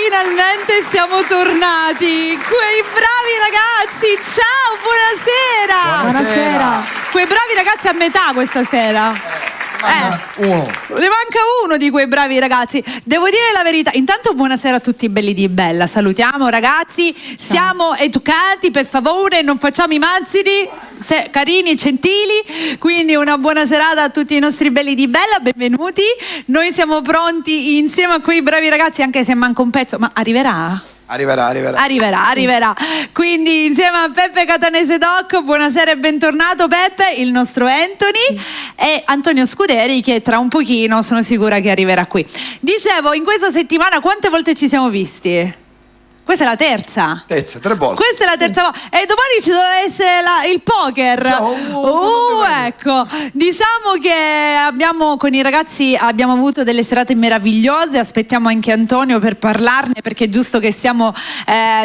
Finalmente siamo tornati. Quei bravi ragazzi, ciao, buonasera. Buonasera. Quei bravi ragazzi a metà questa sera. Uno. Ne manca uno di quei bravi ragazzi. Devo dire la verità. Intanto buonasera a tutti belli di Bella. Salutiamo ragazzi. Siamo educati, per favore, non facciamo i mazzini, carini e gentili. Quindi una buona serata a tutti i nostri belli di Bella. Benvenuti. Noi siamo pronti insieme a quei bravi ragazzi, anche se manca un pezzo, ma arriverà. Arriverà. Quindi insieme a Peppe Catanese Doc, buonasera e bentornato Peppe, il nostro Anthony e Antonio Scuderi, che tra un pochino sono sicura che arriverà qui. Dicevo, in questa settimana quante volte ci siamo visti? Questa è la terza. 3 volte. Questa è la terza volta. E domani ci deve essere il poker. Ecco. Diciamo che con i ragazzi abbiamo avuto delle serate meravigliose. Aspettiamo anche Antonio per parlarne, perché è giusto che siamo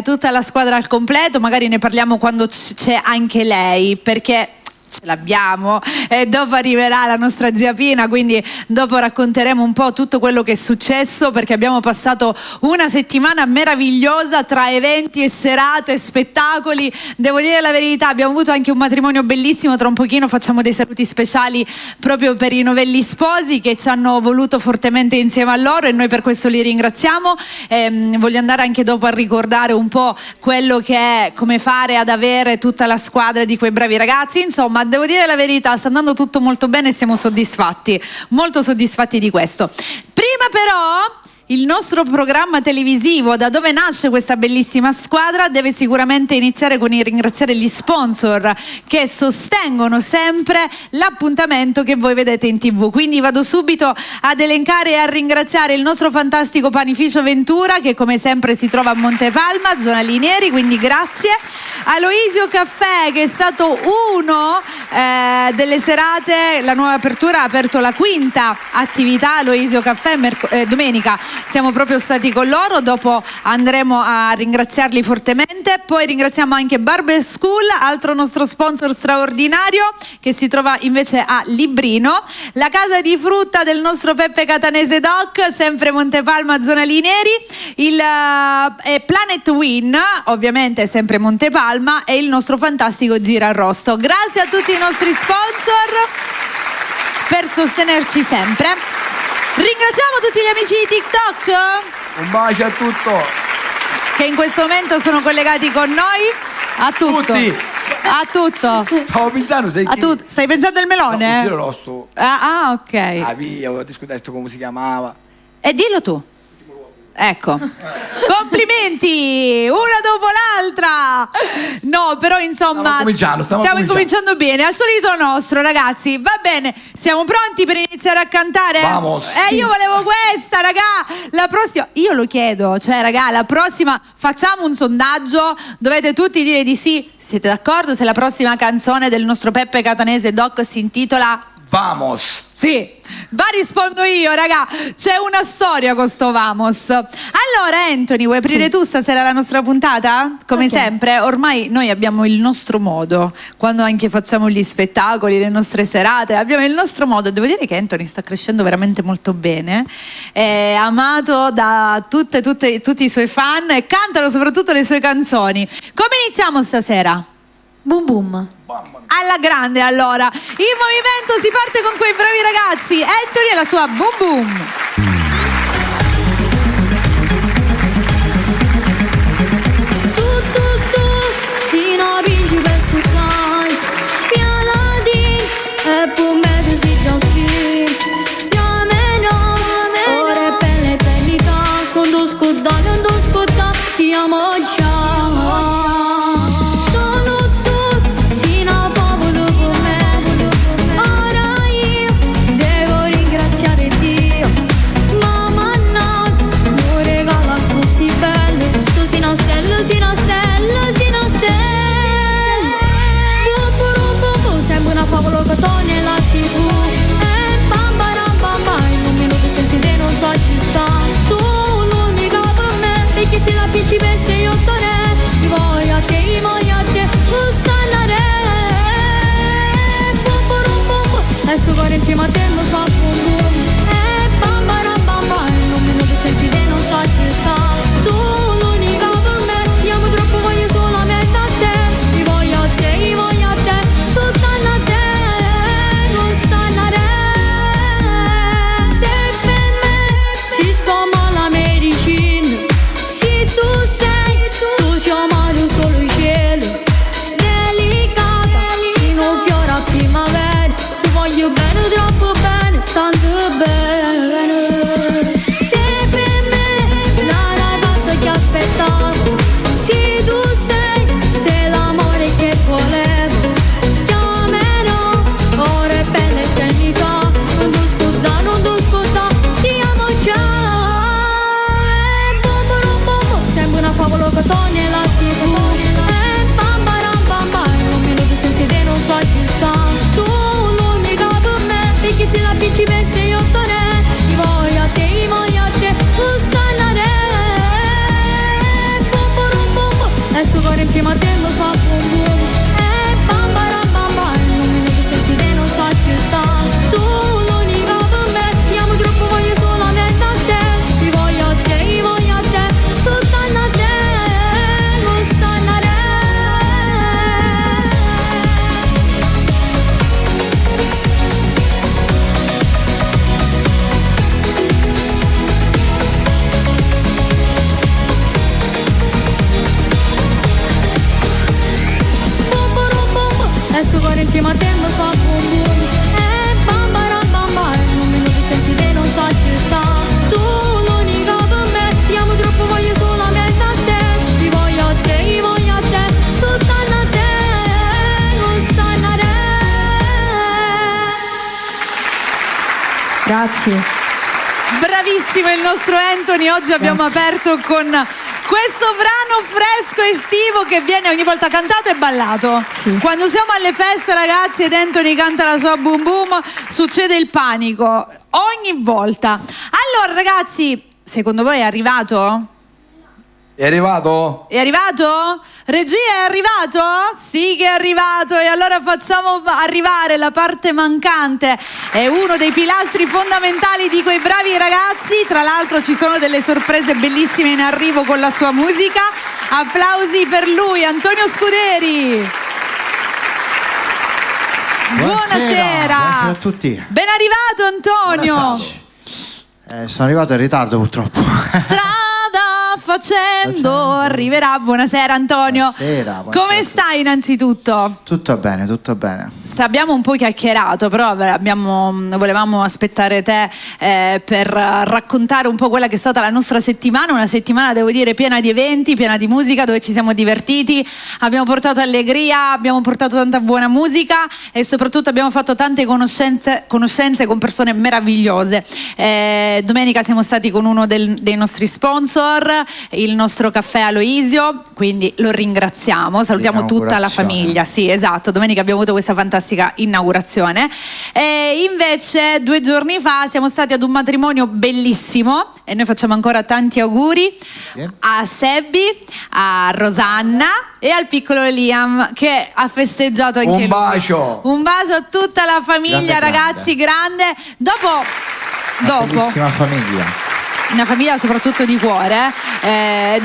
tutta la squadra al completo. Magari ne parliamo quando c'è anche lei, perché ce l'abbiamo, e dopo arriverà la nostra zia Pina, quindi dopo racconteremo un po' tutto quello che è successo, perché abbiamo passato una settimana meravigliosa tra eventi e serate e spettacoli. Devo dire la verità, abbiamo avuto anche un matrimonio bellissimo. Tra un pochino facciamo dei saluti speciali proprio per i novelli sposi che ci hanno voluto fortemente insieme a loro, e noi per questo li ringraziamo. Voglio andare anche dopo a ricordare un po' quello che è, come fare ad avere tutta la squadra di quei bravi ragazzi. Insomma, devo dire la verità, sta andando tutto molto bene e siamo soddisfatti, molto soddisfatti di questo. Prima però il nostro programma televisivo, da dove nasce questa bellissima squadra, deve sicuramente iniziare con il ringraziare gli sponsor che sostengono sempre l'appuntamento che voi vedete in TV. Quindi vado subito ad elencare e a ringraziare il nostro fantastico panificio Ventura, che come sempre si trova a Montepalma, zona Linieri, quindi grazie. Aloisio Caffè, che è stato uno delle serate, la nuova apertura, ha aperto la quinta attività Aloisio Caffè domenica. Siamo proprio stati con loro, dopo andremo a ringraziarli fortemente. Poi ringraziamo anche Barber School, altro nostro sponsor straordinario, che si trova invece a Librino. La casa di frutta del nostro Peppe Catanese Doc, sempre Montepalma, zona Linieri. Il Planet Win, ovviamente sempre Montepalma, e il nostro fantastico Girarrosto. Grazie a tutti i nostri sponsor per sostenerci sempre. Ringraziamo tutti gli amici di TikTok, Un bacio a tutto. che in questo momento sono collegati con noi. A tutto. Tutti. A tutto. Stavo pensando, A tutto. Stai pensando al melone? No, Girarrosto. Ok. Ah, via, avevo detto come si chiamava. E dillo tu. Ecco, complimenti una dopo l'altra. No, però insomma stiamo incominciando bene, al solito nostro, ragazzi. Va bene, siamo pronti per iniziare a cantare? Vamos. Io volevo questa, raga. La prossima, io lo chiedo, cioè raga, la prossima facciamo un sondaggio, dovete tutti dire di sì. Siete d'accordo se la prossima canzone del nostro Peppe Catanese Doc si intitola Vamos. Sì, va, rispondo io, raga. C'è una storia con sto Vamos. Allora, Anthony, vuoi aprire tu stasera la nostra puntata? Come sempre, ormai noi abbiamo il nostro modo. Quando anche facciamo gli spettacoli, le nostre serate, abbiamo il nostro modo. Devo dire che Anthony sta crescendo veramente molto bene. È amato da tutti i suoi fan, e cantano soprattutto le sue canzoni. Come iniziamo stasera? Boom boom. Alla grande, allora. Il movimento si parte con quei bravi ragazzi. Anthony e la sua Boom Boom. Si no vinci per su sai pianati e poi me si già schi chiameno ora è per l'eternità non tu scuda ti amo già. Nella TV e bam bam bam bam in un minuto senza te non so ci sta tu l'unica per me e che se la principessa io torre voglio a te ustallare bum bum bum e sto cuore insieme a te lo fa bum bum e bam bam bam bam in un minuto senza te non so ci sta tu Grazie. Bravissimo il nostro Anthony, oggi abbiamo aperto con questo brano fresco estivo che viene ogni volta cantato e ballato. Sì. Quando siamo alle feste, ragazzi, ed Anthony canta la sua Boom Boom, succede il panico ogni volta. Allora ragazzi, secondo voi è arrivato? È arrivato? È arrivato? Regia, è arrivato? Sì che è arrivato, e allora facciamo arrivare la parte mancante. È uno dei pilastri fondamentali di quei bravi ragazzi. Tra l'altro ci sono delle sorprese bellissime in arrivo con la sua musica. Applausi per lui, Antonio Scuderi. Buonasera. Buonasera a tutti. Ben arrivato Antonio. Sono arrivato in ritardo purtroppo. Strada facendo arriverà. Buonasera Antonio. Buonasera. Come stai innanzitutto? Tutto bene, tutto bene. Abbiamo un po' chiacchierato, però volevamo aspettare te per raccontare un po' quella che è stata la nostra settimana, una settimana devo dire piena di eventi, piena di musica, dove ci siamo divertiti, abbiamo portato allegria, abbiamo portato tanta buona musica e soprattutto abbiamo fatto tante conoscenze con persone meravigliose. Domenica siamo stati con uno dei nostri sponsor, il nostro caffè Aloisio, quindi lo ringraziamo, salutiamo tutta la famiglia. Sì, esatto, domenica abbiamo avuto questa fantastica inaugurazione. E invece 2 giorni fa siamo stati ad un matrimonio bellissimo e noi facciamo ancora tanti auguri a Sebbi, a Rosanna e al piccolo Liam che ha festeggiato anche lui. Un bacio. Un bacio a tutta la famiglia, Grande, ragazzi, grande. Dopo Bellissima famiglia. una famiglia soprattutto di cuore.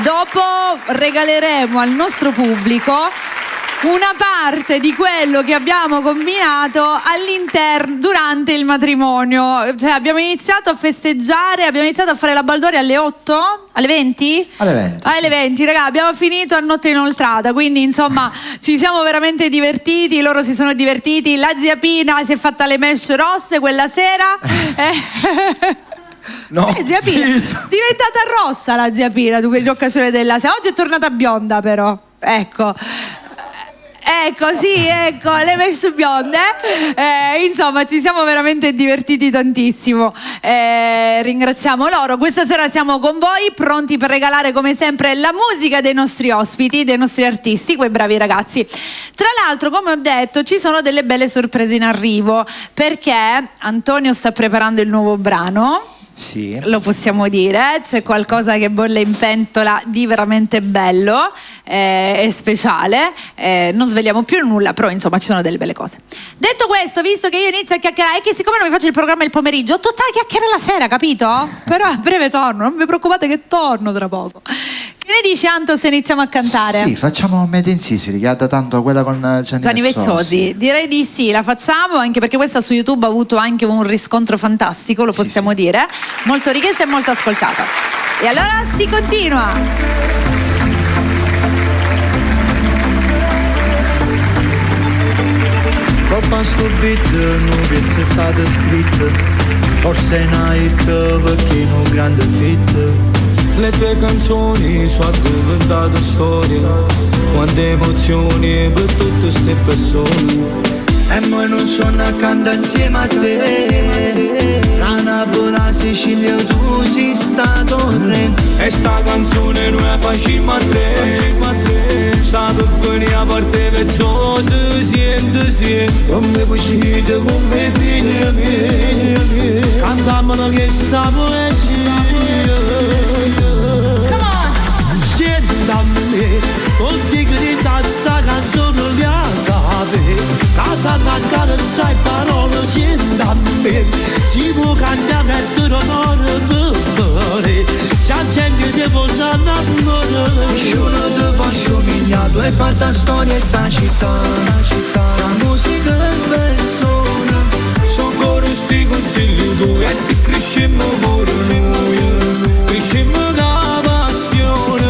Dopo regaleremo al nostro pubblico una parte di quello che abbiamo combinato all'interno durante il matrimonio. Cioè abbiamo iniziato a festeggiare, abbiamo iniziato a fare la baldoria alle 8? Alle 20? Alle 20. Alle 20, raga, abbiamo finito a notte inoltrata, quindi insomma ci siamo veramente divertiti, loro si sono divertiti, la zia Pina si è fatta le mesh rosse quella sera. No, Zia Pina, diventata rossa la zia Pina per l'occasione della sera. Oggi è tornata bionda però, ecco, sì, ecco, le mesh bionde. Insomma, ci siamo veramente divertiti tantissimo. Ringraziamo loro. Questa sera siamo con voi, pronti per regalare come sempre la musica dei nostri ospiti, dei nostri artisti, quei bravi ragazzi. Tra l'altro, come ho detto, ci sono delle belle sorprese in arrivo, perché Antonio sta preparando il nuovo brano. Sì. Lo possiamo dire, c'è qualcosa che bolle in pentola di veramente bello e speciale. Non sveliamo più nulla, però insomma ci sono delle belle cose. Detto questo, visto che io inizio a chiacchierare, è che siccome non mi faccio il programma il pomeriggio, ho tutta la chiacchiera la sera, capito? Però a breve torno, non vi preoccupate che torno tra poco. Che ne dici Anto se iniziamo a cantare? Sì, facciamo Made in Sicily, che ha tanto quella con Gianni Vezzosi. Direi di sì, la facciamo, anche perché questa su YouTube ha avuto anche un riscontro fantastico, lo possiamo dire, molto richiesta e molto ascoltata. E allora si continua. Coppa sto beat, non penso è stata scritta, forse è una hit perché è un grande fit. Le tue canzoni sono diventate storia, quante emozioni per tutte ste persone. E noi non sono accanto insieme a te, la Napoli, Sicilia, tu sei stato re. E sta canzone noi facciamo a tre, sta per venire a parte vezzosa, siente, come cucite, come figlia mia, cantammo che sta poesia. Da me, tutti gridano sta canzone la sape, casa da carezza e parole siete a me, si può cantare per onore per si accende di posa innamorare. Io non ti posso migliato e fatta storia in sta città, sia musica in persona, sono ancora sti consigli tu e si crescemmo pure noi, crescemmo da passione.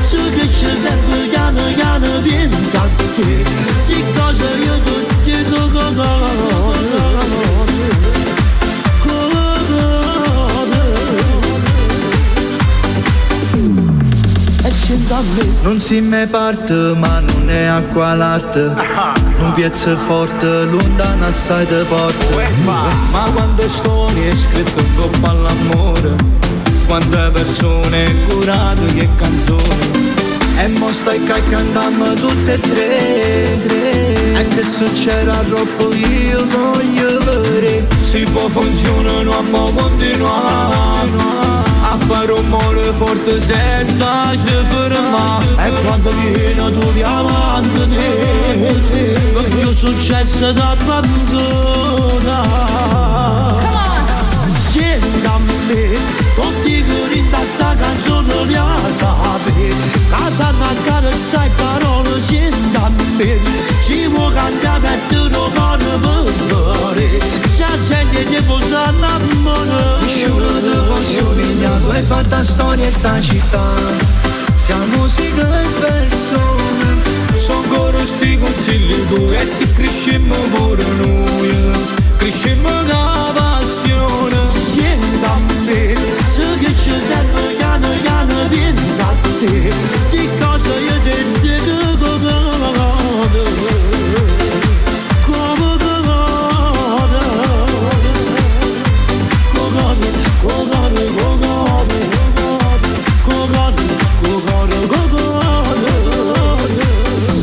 Se che c'è sempre piano piano pensa a te, si cosa io ti dico cosa e scendo a me. Non si me parte ma non è acqua l'arte. Non piazza forte, lontano assai te porta. Ma quante storie scritto in coppa all'amore, quante persone curate che canzoni. E mo stai cantando tutte e tre. E che succederà troppo io voglio vedere. Si può funzionare, non può continuare a fare rumore forte senza ci fermare. E quando viene tu di avanti perché il successo da abbandona. Senti a me, tutti che rintazza canzone li ha sapere. Casa mancare sai parole, senti a me. Ci può cantare per te non per se la gente ti può innamorare. Nessuno ti può somigliare, tu hai fatto storia in sta città. Siamo musica e persone. Sono ancora sti consigli tuoi e si crescemmo pure noi. Crescemmo da passione. Senti a me, se che ci serve piano piano pensa a te. Sti cose io ti dico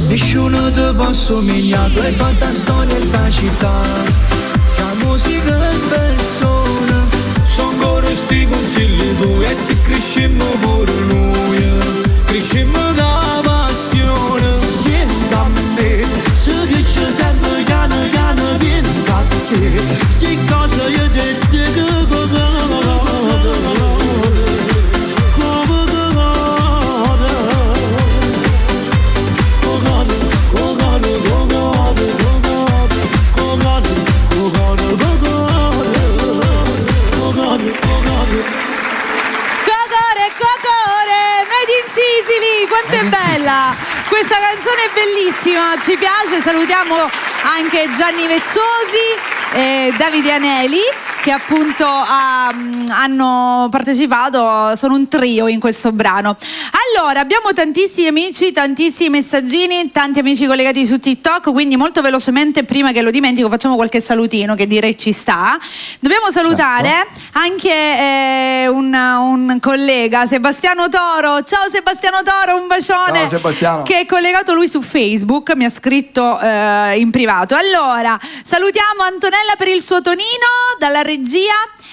nessuno ti può somigliare, tu hai fatto storia in sta città. Siamo musica e persone. sono ancora sti consigli tuoi e si crescemmo pure noi. Crescemmo da passione. Senti a me, se che ci serve piano piano pensa a te. Sti cose io ti dico quanto è bella questa canzone, è bellissima, ci piace. Salutiamo anche Gianni Vezzosi e Davide Aneli che appunto hanno partecipato, sono un trio in questo brano. Allora, abbiamo tantissimi amici, tantissimi messaggini, tanti amici collegati su TikTok, quindi molto velocemente, prima che lo dimentico, facciamo qualche salutino che direi ci sta. Dobbiamo salutare anche un collega, Sebastiano Toro. Ciao Sebastiano Toro, un bacione. Ciao Sebastiano. Che è collegato lui su Facebook, mi ha scritto in privato. Allora, salutiamo Antonella per il suo tonino dalla regia.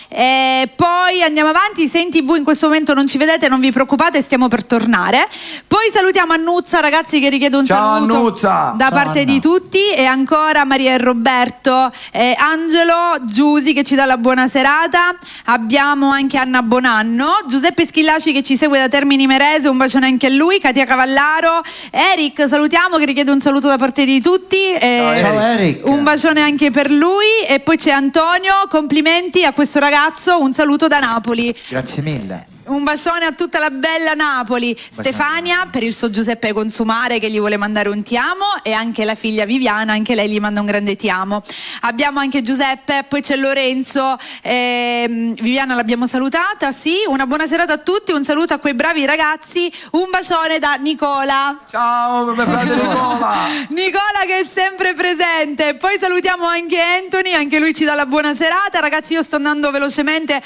Poi andiamo avanti. Se in TV in questo momento non ci vedete, non vi preoccupate, stiamo per tornare. Poi salutiamo Annuzza, ragazzi, che richiede un saluto Annuzza. da Ciao, parte Anna. di tutti. E ancora Maria e Roberto, Angelo, Giusi che ci dà la buona serata. Abbiamo anche Anna Bonanno, Giuseppe Schillaci che ci segue da Termini Imerese, un bacione anche a lui. Katia Cavallaro, Eric salutiamo, che richiede un saluto da parte di tutti. Ciao Eric. Un bacione anche per lui. E poi c'è Antonio, complimenti a questo ragazzo, un saluto da Napoli. Grazie mille. Un bacione a tutta la bella Napoli. Stefania per il suo Giuseppe Consumare che gli vuole mandare un ti amo, e anche la figlia Viviana, anche lei gli manda un grande ti amo. Abbiamo anche Giuseppe, poi c'è Lorenzo, Viviana l'abbiamo salutata, sì, una buona serata a tutti, un saluto a quei bravi ragazzi, un bacione da Nicola. Ciao, mio fratello Nicola. Nicola che è sempre presente. Poi salutiamo anche Anthony, anche lui ci dà la buona serata. Ragazzi, io sto andando velocemente.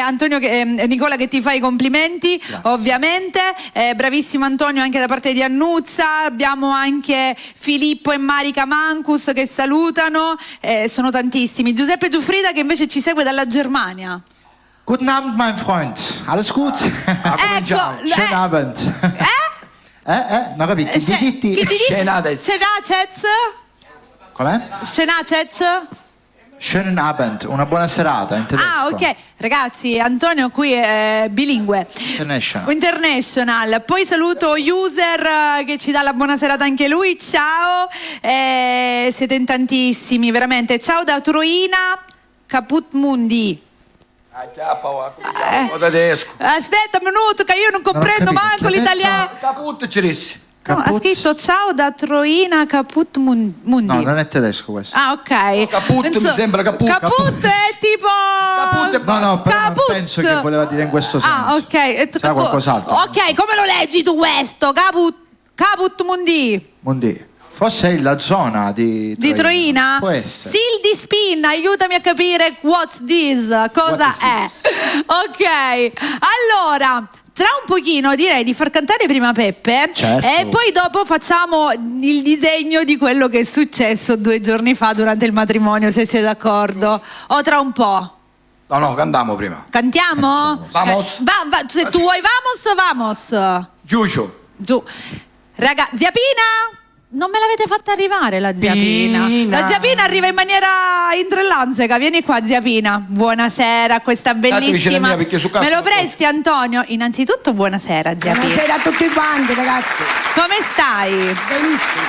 Antonio, Nicola che ti fa i complimenti. Grazie. Ovviamente. Bravissimo Antonio anche da parte di Annuzza. Abbiamo anche Filippo e Marica Mancus che salutano. Sono tantissimi. Giuseppe Giuffrida che invece ci segue dalla Germania. Guten Abend, mein Freund. Alles gut? Ecco, Schönen Abend. Non capito? Scenacez? Com'è? Scenacez? Schönen Abend, una buona serata in tedesco. Ah, ok. Ragazzi, Antonio qui è bilingue. International. Poi saluto User che ci dà la buona serata anche lui. Ciao. Siete in tantissimi, veramente. Ciao da Troina, Caput Mundi. Tedesco. Aspetta un minuto che io non comprendo manco l'italiano. Caput ci rissi. No, ha scritto ciao da Troina Caput Mundi. No, non è tedesco questo. Ah, ok. Caput, mi sembra Caput. Caput è tipo. Caput e No, però non Caput. penso che voleva dire in questo senso. Ah, ok. Sarà qualcos'altro. Ok, come lo leggi tu questo? Caput Mundi. Mondi. Forse è la zona di Troina? Può essere. Sil di Spin, aiutami a capire what's this, cosa What is è. this? Ok, allora, tra un pochino direi di far cantare prima Peppe, Certo. e poi dopo facciamo il disegno di quello che è successo 2 giorni fa durante il matrimonio, se siete d'accordo. O tra un po'. No, cantiamo prima. Cantiamo? Vamos. Se tu vuoi vamos. Giucio. Giù. Raga, zia Pina? Non me l'avete fatta arrivare la zia Pina. La zia Pina arriva in maniera intrellanzeca. Vieni qua, zia Pina. Buonasera, questa bellissima. mia, perché su casa Me lo non posso. presti, Antonio? Innanzitutto buonasera, zia Pina. Buonasera a tutti quanti, ragazzi. Come stai? Benissimo.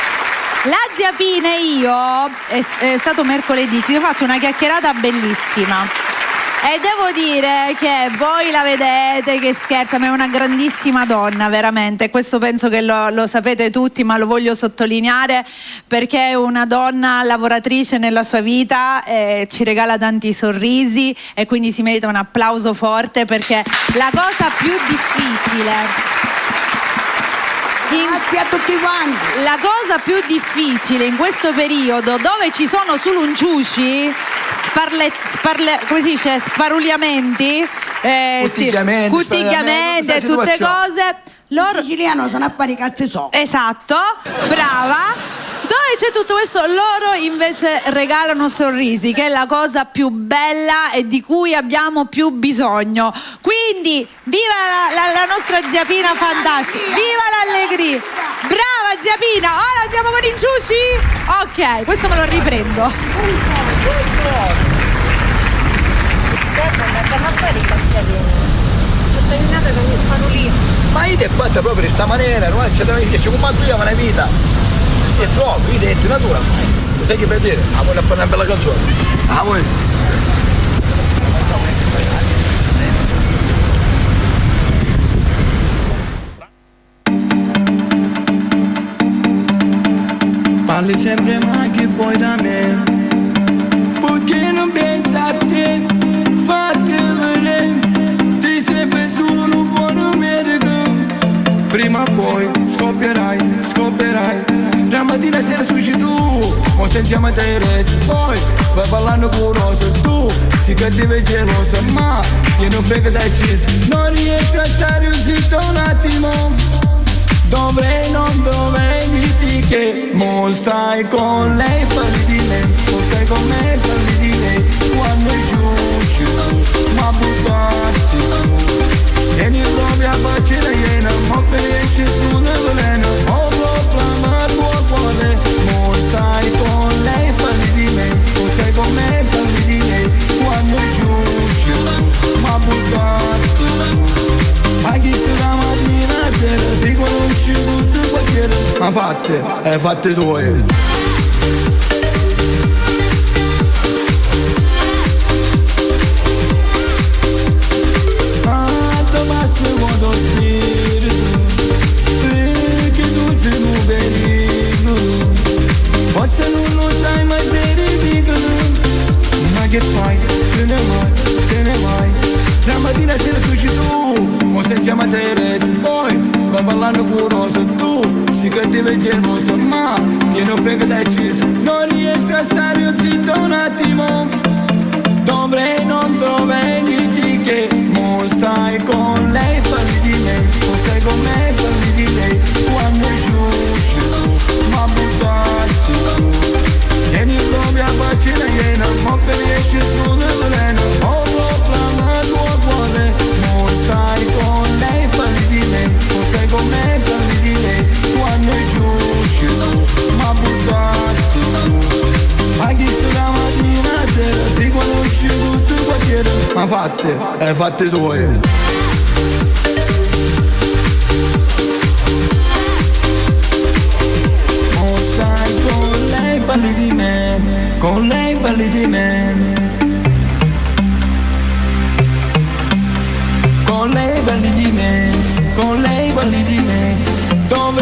La zia Pina e io è stato mercoledì, ci siamo fatto una chiacchierata bellissima. E devo dire che voi la vedete che scherza, ma è una grandissima donna, veramente. Questo penso che lo sapete tutti, ma lo voglio sottolineare perché è una donna lavoratrice nella sua vita, ci regala tanti sorrisi e quindi si merita un applauso forte, perché la cosa più difficile... Grazie a tutti quanti. La cosa più difficile in questo periodo, dove ci sono solo unciuci, come si dice, sparuliamenti, cuttigliamenti e tutte cose, Loro siciliano sono affari cazzi so. esatto, brava. Dove c'è tutto questo, loro invece regalano sorrisi, che è la cosa più bella e di cui abbiamo più bisogno. Quindi viva la nostra zia Pina fantastica, viva l'allegria, brava zia Pina. Ora andiamo con i giuci? Ok, questo me lo riprendo. Ma io ti è fatta proprio di sta maniera, non c'è da dire, c'è un manto io una vita. E troppo, io di natura. Lo sai che per dire? Ah, vuoi fare una bella canzone? Ah, vuoi? Parli sempre ma che vuoi da me? Perché non pensi a te? Fatti vedere. Ti sei preso un buon merito. Prima o poi scoppierai. La mattina sera suci tu, mo sentiamo a Teresa. Poi vai ballando curoso tu, si cattiva e gelosa, ma tieni un becco da accesa. Non riesco a stare zitto un attimo. Non dovrei dirti che mo stai con lei, parli di me. Mo stai con me, parli di lei. Quando è giù, ma buttarti tu. Vieni proprio a faccia iena, mo per esce su una velena. Mo proclama il tuo cuore. Mo stai con lei, parli di me. Mo stai con me, parli di lei. Quando è giù, ma buttarti tu. Ma chi sta mattina sera ti conosci tutto il quartiere. Ma fatte tue. Passo quando spirito, perché tu sei un pericolo. Forse non lo sai mai se ridicolo. Ma che fai? Te ne vai. La mattina sera suci tu, mo sentiamo a Teresa. Poi vai ballando curoso tu, si cattiva e gelosa, ma tieni un freddo da accesa. Non riesco a stare zitto un attimo. Non dovrei dirti che mo stai con lei, parli di me. Mo stai con me, parli di lei. Quando è giù, ma buttarti tu. Vieni proprio a faccia iena, mo per riesci su una velena. Mo proclama il tuo cuore. Mo stai con lei, parli di me. Mo stai con me, parli di lei. Quando è giù, ma buttarti tu. Ma chi sta mattina sera ti conosci tutto il quartiere. Ma fatte tue. Mo stai con lei, parli di me. Con lei parli di me. Con lei parli di me. Con lei parli di me. Non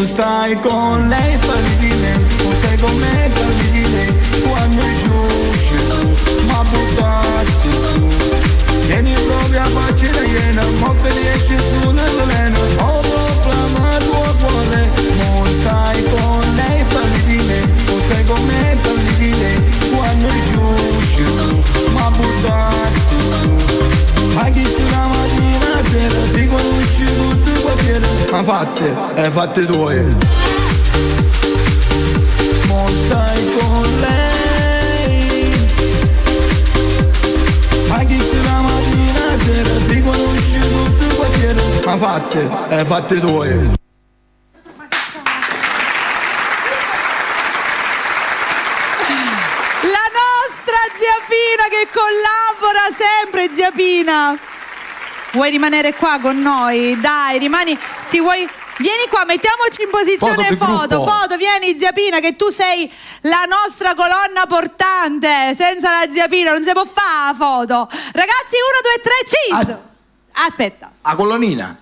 stai con lei, parli di me, non stai con me, parli di lei. Quando giusci tu, ma buttati tu. Vieni proprio a farci la iena, mo' che riesci su nel veleno. Mo' proclama il tuo cuore, non stai con lei, parli di me, non stai con me, parli di lei. Quando giusci tu, ma buttati tu. Hai visto la mattina sera, ti conosci tutti i quartieri. Ma fatte tue. Mo' stai con lei. Hai visto la mattina sera, ti conosci tutti i quartieri. Ma fatte tue. La nostra zia Pina che collabora sempre, zia Pina. Vuoi rimanere qua con noi? Dai, rimani. Vieni qua, mettiamoci in posizione foto, vieni zia Pina, che tu sei la nostra colonna portante. Senza la zia Pina non si può fare la foto. Ragazzi, 1, 2, 3, cheese. Aspetta. La colonnina.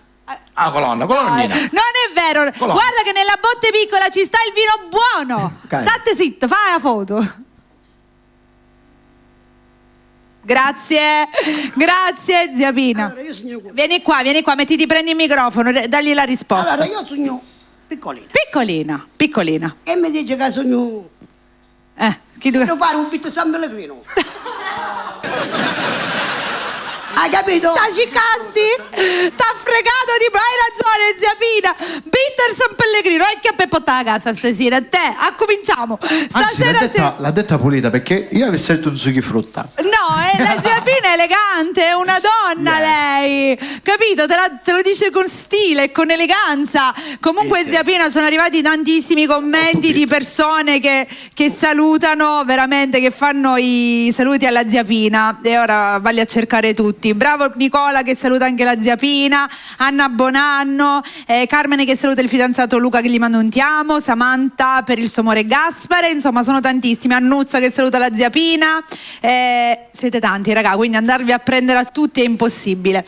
Ah, colonnina. Non è vero. Colonna. Guarda che nella botte piccola ci sta il vino buono. Okay. State zitto, fai la foto. Grazie zia Pina. Allora, io sogno... Vieni qua, mettiti, prendi il microfono, dagli la risposta. Allora, io sogno piccolina. Piccolina. E mi dice che sogno... Chi deve... Devo fare un bit San Pellegrino. Hai capito? T'ha ciccasti? T'ha fregato di... Hai ragione, zia Pina. Bitter San Pellegrino. E che a Peppotta a casa stasera. Te, cominciamo. Anzi, l'ha detta pulita, perché io avessi detto un sughifrutta. No, la zia Pina è elegante, è una donna lei. Capito? Te lo dice con stile e con eleganza. Comunque, zia Pina, sono arrivati tantissimi commenti di persone che salutano, veramente, che fanno i saluti alla zia Pina. E ora valli a cercare tutti. Bravo Nicola che saluta anche la zia Pina, Anna Bonanno, Carmine che saluta il fidanzato Luca che gli manda un ti amo, Samantha per il suo amore Gaspare, insomma sono tantissimi. Annuzza che saluta la zia Pina, siete tanti raga, quindi andarvi a prendere a tutti è impossibile.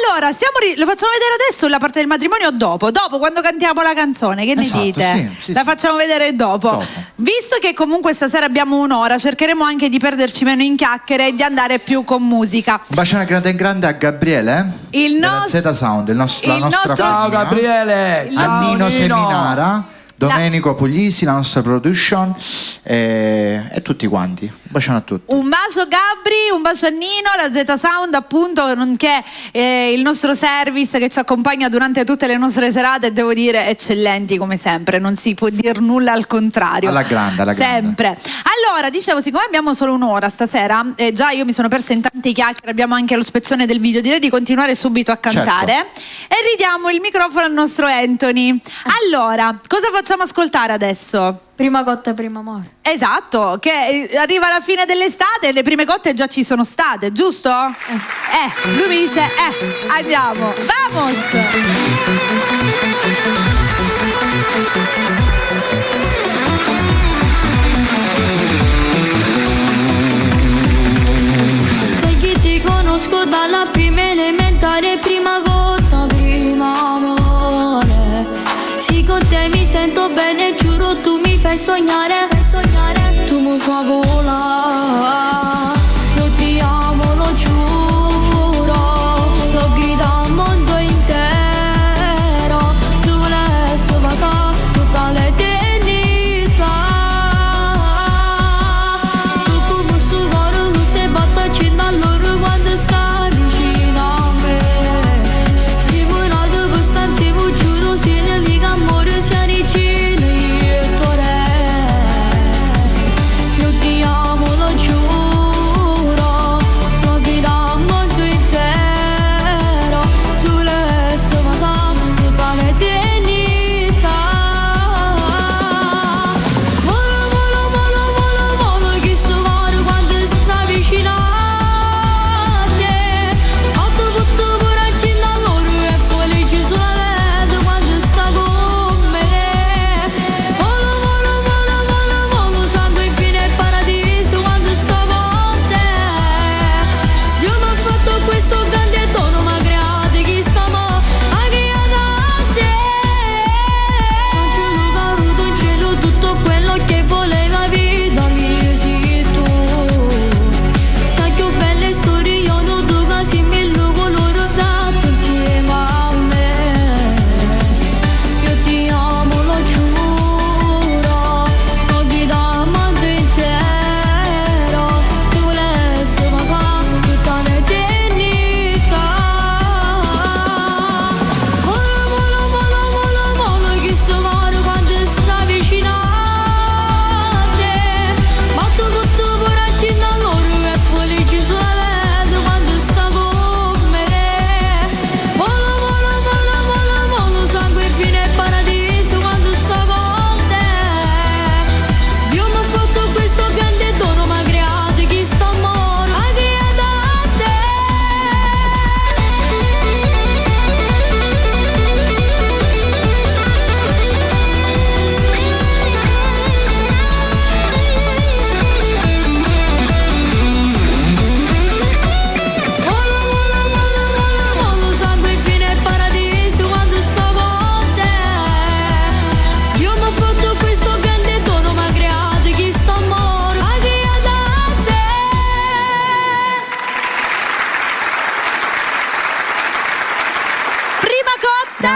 Allora lo facciamo vedere adesso la parte del matrimonio o dopo quando cantiamo la canzone, che ne dite? Sì, la facciamo vedere dopo. Visto che comunque stasera abbiamo un'ora, cercheremo anche di perderci meno in chiacchiere e di andare più con musica. Un bacione grande a Gabriele, della Z Sound, la nostra Ciao Gabriele. a Nino Seminara, Domenico Puglisi, la nostra production e tutti quanti. Un bacione a tutti. Un bacio Gabri, un bacio a Nino, la Z Sound appunto, nonché il nostro service che ci accompagna durante tutte le nostre serate, devo dire eccellenti come sempre, non si può dir nulla al contrario. Alla grande. Sempre. Allora, dicevo, siccome abbiamo solo un'ora stasera, già io mi sono persa in tante chiacchiere, abbiamo anche lo spezzone del video, direi di continuare subito a cantare e ridiamo il microfono al nostro Anthony. Allora, cosa facciamo ascoltare adesso? Prima cotta, primo amore. Esatto, che arriva la fine dell'estate e le prime cotte già ci sono state, giusto? Lui mi dice, andiamo, vamos! Sai che ti conosco dalla prima elementare, prima cotta, primo amore. Sì, con te mi sento bene, giuro, tu mi fai sognare, tu mi fai volare. Io ti amo, lo giuro, lo grido al mondo intero. Tu volessi passare tutta l'eternità. Tu come sto cuore non si batte da loro quando stai vicino a me. Siamo nati per stanze, vi giuro, se ne liga amore, sia regina e tuo re. Io ti amo.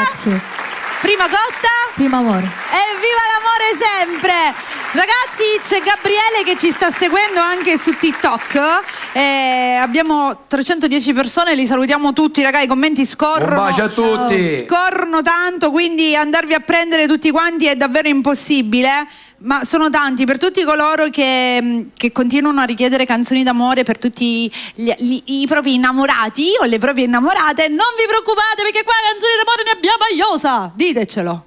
Grazie. Prima cotta? Primo amore. Evviva l'amore sempre! Ragazzi, c'è Gabriele che ci sta seguendo anche su TikTok. Abbiamo 310 persone, li salutiamo tutti, ragazzi. I commenti scorrono. Un bacio a tutti. Scorrono tanto, quindi andarvi a prendere tutti quanti è davvero impossibile. Ma sono tanti, per tutti coloro che continuano a richiedere canzoni d'amore, per tutti i propri innamorati o le proprie innamorate, non vi preoccupate perché qua canzoni d'amore ne abbiamo a iosa, ditecelo.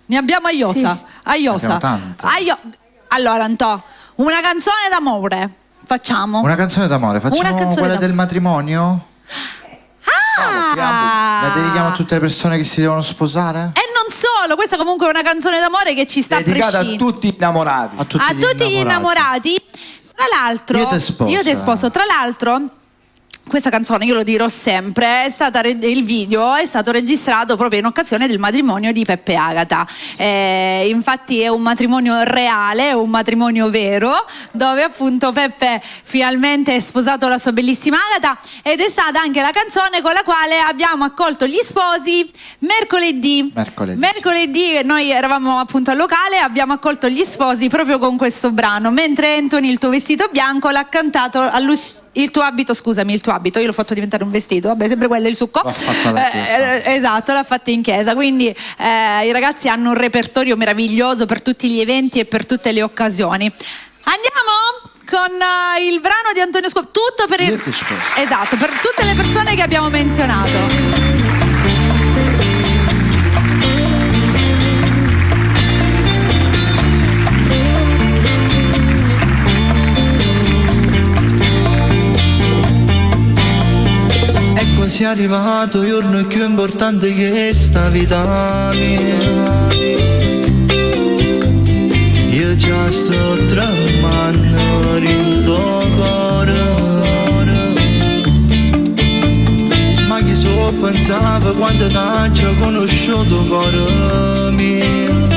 Ne abbiamo a iosa. Sì. A iosa. Abbiamo tante. Allora Antò, una canzone d'amore facciamo. Una canzone d'amore, facciamo canzone quella d'amore. del matrimonio? La dedichiamo a tutte le persone che si devono sposare? E non solo, questa comunque è una canzone d'amore che ci sta Dedicata a prescindendo. tutti gli innamorati. A tutti, A tutti gli innamorati. Tra l'altro, Io te sposo. Tra l'altro, questa canzone, io lo dirò sempre, il video è stato registrato proprio in occasione del matrimonio di Peppe e Agata. Infatti è un matrimonio reale, è un matrimonio vero, dove appunto Peppe finalmente ha sposato la sua bellissima Agata, ed è stata anche la canzone con la quale abbiamo accolto gli sposi mercoledì. Mercoledì noi eravamo appunto al locale e abbiamo accolto gli sposi proprio con questo brano, mentre Anthony, il tuo vestito bianco, l'ha cantato il tuo abito, io l'ho fatto diventare un vestito, vabbè, sempre quello è il succo. L'ha fatto alla chiesa. Esatto, l'ha fatto in chiesa, quindi i ragazzi hanno un repertorio meraviglioso per tutti gli eventi e per tutte le occasioni. Andiamo con il brano di Antonio Scopa, tutto per Io ti sposo. esatto, per tutte le persone che abbiamo menzionato. È arrivato il giorno più importante che sta vita mia. Io già sto tremando in tuo cuore. Ma chi so pensava quanto t'ho conosciuto cuore mio.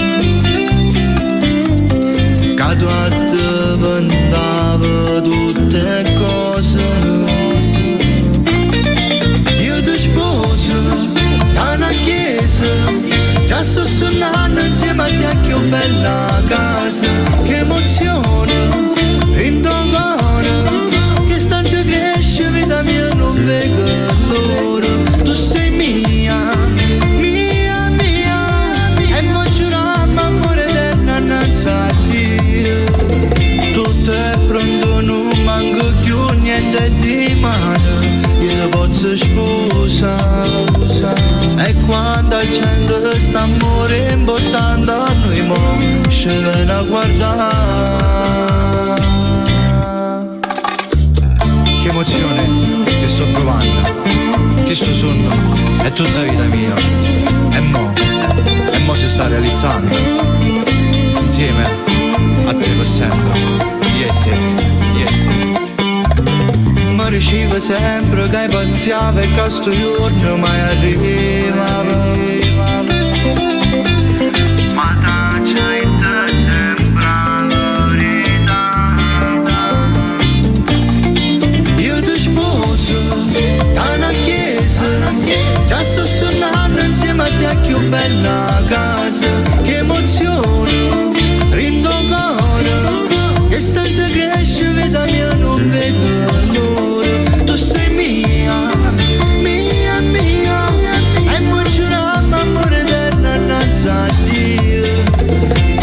Che tu a te vendava tutte cose. Una chiesa, già sto suonando insieme a te, che bella casa, che emozione, in tuo cuore, che stanza cresce, vita mia non vedo l'ora, tu sei mia, mia, mia, e mo giuriamo amore eterno innanzi a Dio, tutto è pronto, non manco più niente di mano, io ti posso sposare. E quando accende st'amore importante a noi mo ci viene a guardare. Che emozione che sto provando, che sto sonno è tutta vita mia. E mo si sta realizzando insieme a te per sempre. Io e te. Mi ricevo sempre che pazziava e che sto giorno mai arrivava. Ma taccia in te sembra la verità. Io ti sposo da una chiesa, già sto suonando insieme a te, che bella casa, che emozione, rindo cuore, che stanza cresce, vita mia non vedo.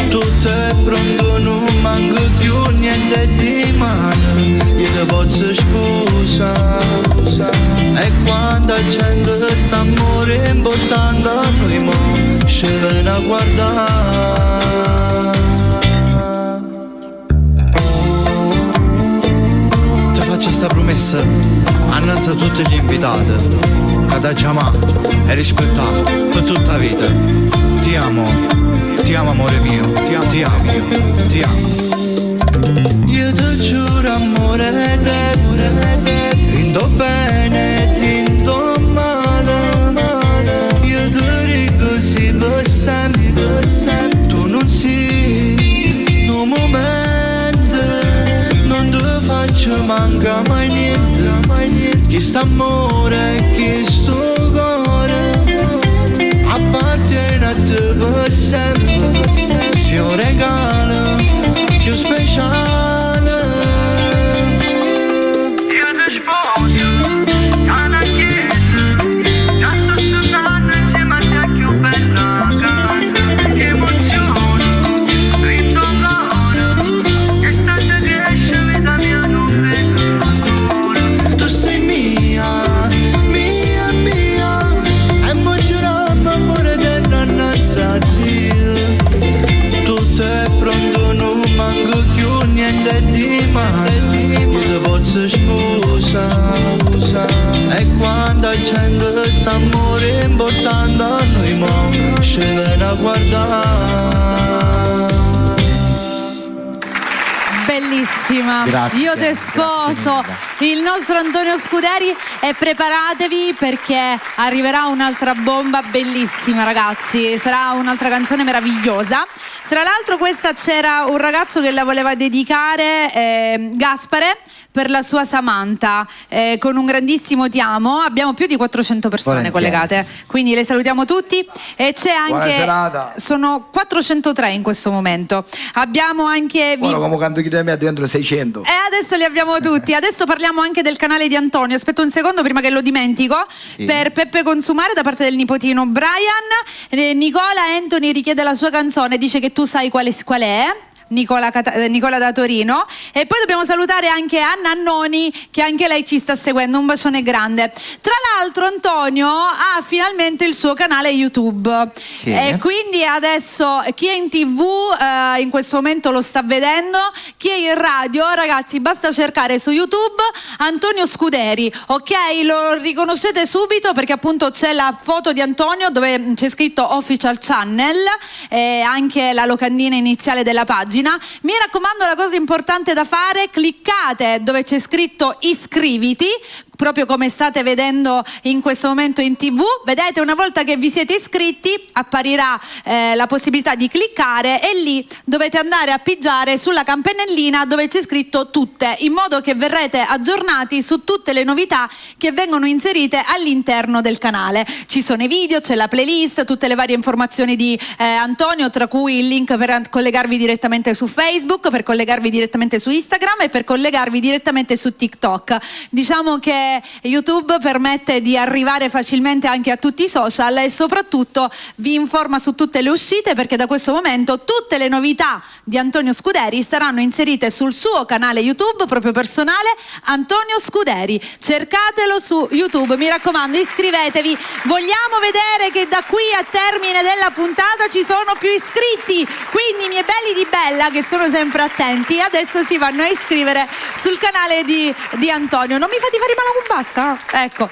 Tutto è pronto, non manco più niente di mano, io ti posso sposare. E quando accende st'amore importante a noi mo ci viene a guardare. Ti faccio sta promessa annanzi a tutti gli invitati, che da chiamare e rispettare per tutta la vita. Ti amo amore mio, ti amo, ti amo. Io ti giuro amore eterno, rindo bene, rindo male. Io ti dico sì per sempre, tu non sei un momento, non ti faccio manca mai niente, chi sta amore, chi sto cuore. accende st'amore importante a noi, mo ci viene a guardare. Bellissima. Grazie, Io te sposo, il nostro Antonio Scuderi, e preparatevi perché arriverà un'altra bomba bellissima, ragazzi. Sarà un'altra canzone meravigliosa. Tra l'altro questa c'era un ragazzo che la voleva dedicare, Gaspare, per la sua Samantha, con un grandissimo ti amo. Abbiamo più di 400 persone collegate, quindi le salutiamo tutti. E c'è anche, sono 403 in questo momento. Abbiamo anche come canto chi da me diventano 600. e adesso li abbiamo tutti. Adesso parliamo anche del canale di Antonio. Aspetta un secondo prima che lo dimentico. Sì. Per Peppe Consumare da parte del nipotino Brian, Nicola Anthony richiede la sua canzone, dice che tu sai qual è. Nicola da Torino. E poi dobbiamo salutare anche Anna Annoni, che anche lei ci sta seguendo. Un bacione grande. Tra l'altro Antonio ha finalmente il suo canale YouTube, sì. E quindi adesso chi è in TV in questo momento lo sta vedendo, chi è in radio, ragazzi, basta cercare su YouTube Antonio Scuderi, ok? Lo riconoscete subito perché appunto c'è la foto di Antonio dove c'è scritto Official Channel e anche la locandina iniziale della pagina. Mi raccomando, la cosa importante da fare: cliccate dove c'è scritto iscriviti, proprio come state vedendo in questo momento in TV. Vedete, una volta che vi siete iscritti apparirà la possibilità di cliccare e lì dovete andare a pigiare sulla campanellina dove c'è scritto tutte, in modo che verrete aggiornati su tutte le novità che vengono inserite all'interno del canale. Ci sono i video, c'è la playlist, tutte le varie informazioni di Antonio, tra cui il link per collegarvi direttamente su Facebook, per collegarvi direttamente su Instagram e per collegarvi direttamente su TikTok. Diciamo che YouTube permette di arrivare facilmente anche a tutti i social e soprattutto vi informa su tutte le uscite, perché da questo momento tutte le novità di Antonio Scuderi saranno inserite sul suo canale YouTube proprio personale, Antonio Scuderi. Cercatelo su YouTube, mi raccomando, iscrivetevi. Vogliamo vedere che da qui a termine della puntata ci sono più iscritti, quindi miei belli di Bella, che sono sempre attenti, adesso si vanno a iscrivere sul canale di Antonio. Non mi fate fare male con basta? Ecco,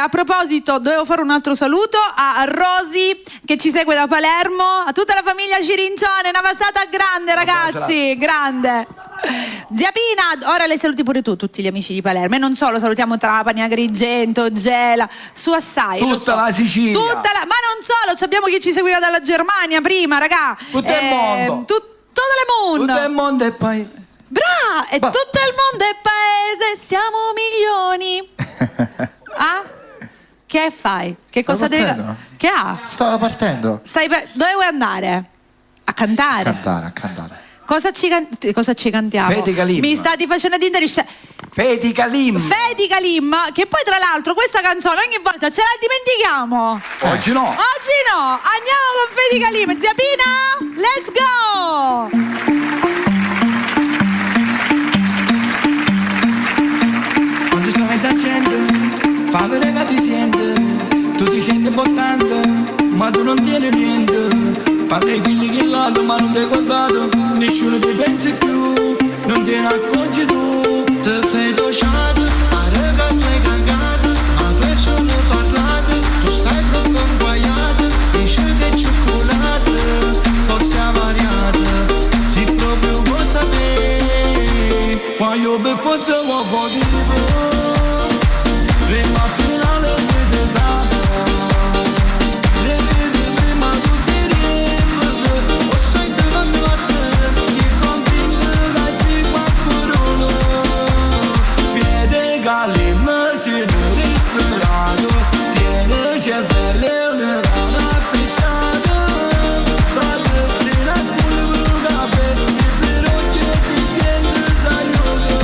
a proposito, dovevo fare un altro saluto a Rosi che ci segue da Palermo, a tutta la famiglia Cirincione, una passata grande, ragazzi, grande. Zia Pina, ora le saluti pure tu, tutti gli amici di Palermo, e non solo, salutiamo Trapani, Agrigento, Gela, su assai. Tutta la Sicilia. Ma non solo, abbiamo chi ci seguiva dalla Germania prima, raga. Tutto il mondo. Tutto il mondo. Tutto il mondo e poi... Bra! E tutto il mondo è paese, siamo milioni. Ah? Che fai? Che cosa devi... Che ha? Stava partendo. Dove vuoi andare? A cantare? A cantare. Cosa ci cantiamo? Feti Kalim. Mi state facendo dindere Feti Kalim, che poi tra l'altro questa canzone ogni volta ce la dimentichiamo. Oggi no. Andiamo con Feti Kalim. Zia Pina, let's go. Quando stai accende, fa vedere che ti sente, tu ti senti importante, ma tu non tieni niente. Parli quelli che lato ma non ti hai guardato, nessuno ti pensa più, non te ne accorgi tu. Ti fai docciato, pare che tu hai cagato, ma questo ne parlate, tu stai troppo inguaiato, dici che è cioccolato, forse avariato, se proprio vuoi sapere, quando per forza vuoi dire, prima finale di desatto. Kalim si non ispirato, tiene cervello una rana appicciata, frate ti nascondi un caffè, si però che ti senti saluto.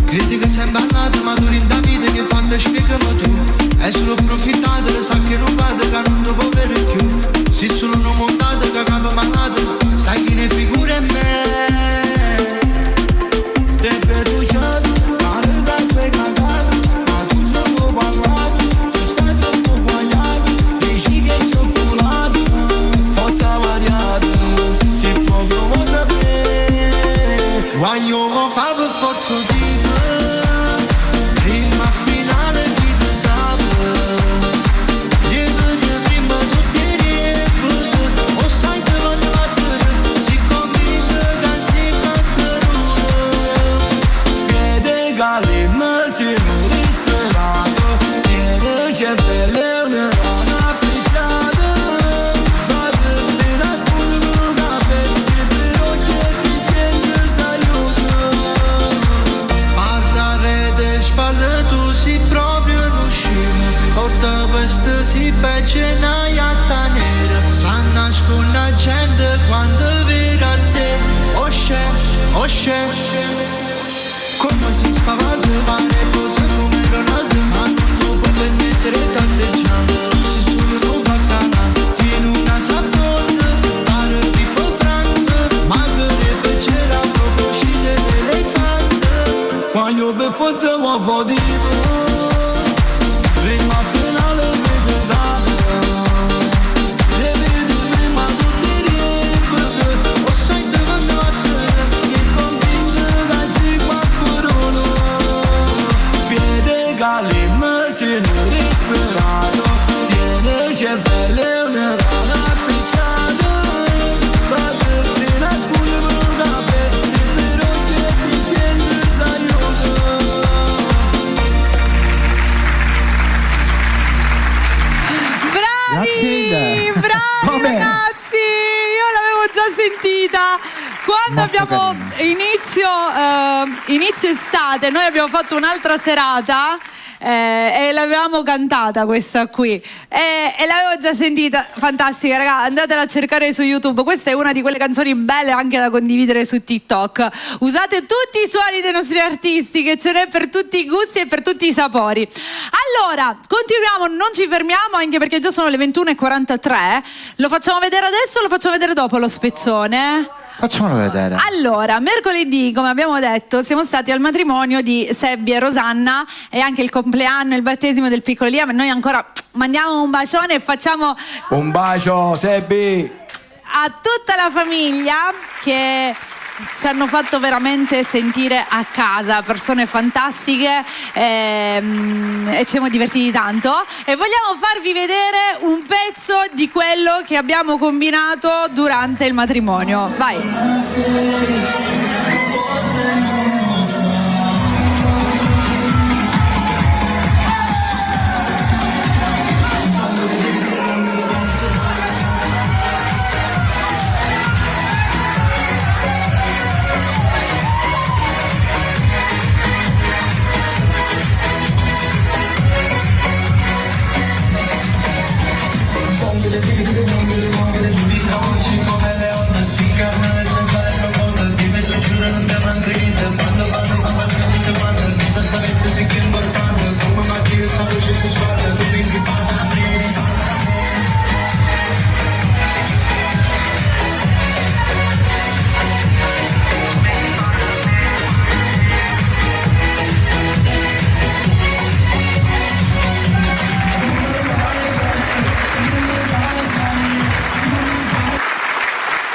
Critica sempre all'altro, ma tu in Davide che fatto spiegami tu, è solo approfittato, le sa che rubate che non ti può avere più, se solo non montate che capo malato, sai chi ne figura in me, te fiduciato. Voglio fare per forza di te, prima finale mă si nu disperato tiene cervelle una rana picciata fate te nascondo da pezzi però che ti senti s'aiuto Parlare de spalle tu si proprio lo scemo porta questa si pece n'aia nera sa nascon la gente quando vede a te osce come si spaventa male cose come Ronaldo ma tu puoi mettere tante giambe tu sei solo un baccana tieni una sabbona pare tipo Frank ma che c'era proprio uscite dell'elefante quando per forza uovo di prima finale mi desabito le vedo prima tutti riempite o sai dove notte si convince che si qualcuno piede galim si non disperato tiene cervelle una rana picciata fate te nascondo da pezzi però che ti senti s'aiuto Grazie. Bravi Come? ragazzi, io l'avevo già sentita quando Molto abbiamo inizio estate, noi abbiamo fatto un'altra serata e l'avevamo cantata questa qui e l'avevo già sentita, fantastica raga, andatela a cercare su YouTube, questa è una di quelle canzoni belle anche da condividere su TikTok, usate tutti i suoni dei nostri artisti che ce n'è per tutti i gusti e per tutti i sapori. Allora continuiamo, non ci fermiamo anche perché già sono le 21:43, lo facciamo vedere adesso o lo facciamo vedere dopo lo spezzone? Facciamolo vedere. Allora, mercoledì, come abbiamo detto, siamo stati al matrimonio di Sebbi e Rosanna e anche il compleanno e il battesimo del piccolo Liam. Noi ancora mandiamo un bacione e facciamo Un bacio, Sebbi! a tutta la famiglia che ci hanno fatto veramente sentire a casa, persone fantastiche e ci siamo divertiti tanto e vogliamo farvi vedere un pezzo di quello che abbiamo combinato durante il matrimonio. Vai!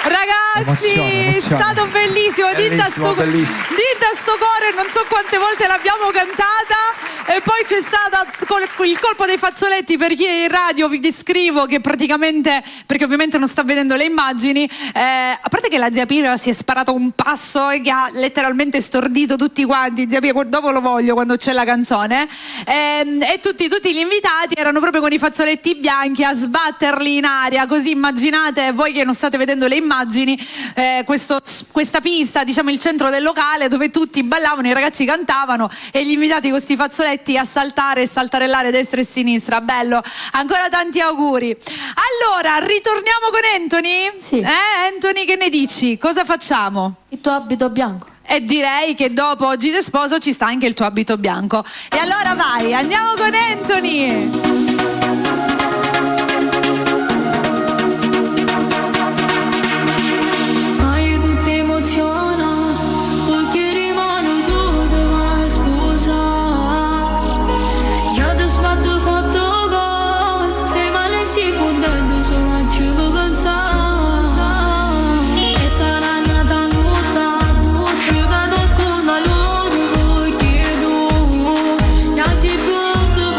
Ragazzi, è stato bellissimo, dita sto cuore, non so quante volte l'abbiamo cantata e poi c'è stata il colpo dei fazzoletti. Per chi è in radio vi descrivo che praticamente, perché ovviamente non sta vedendo le immagini, a parte che la zia Pira si è sparato un passo e che ha letteralmente stordito tutti quanti, zia Pira, dopo lo voglio quando c'è la canzone, e tutti gli invitati erano proprio con i fazzoletti bianchi a sbatterli in aria, così immaginate voi che non state vedendo le immagini, questa pista, diciamo il centro del locale dove tutti ballavano, i ragazzi cantavano e gli invitati con questi fazzoletti a saltare e saltarellare destra e sinistra. Bello, ancora tanti auguri. Allora ritorniamo con Anthony? Sì. Anthony, che ne dici? Cosa facciamo? Il tuo abito bianco. E direi che dopo Oggi de sposo ci sta anche il tuo abito bianco. E allora vai, andiamo con Anthony. Yeah, she proved the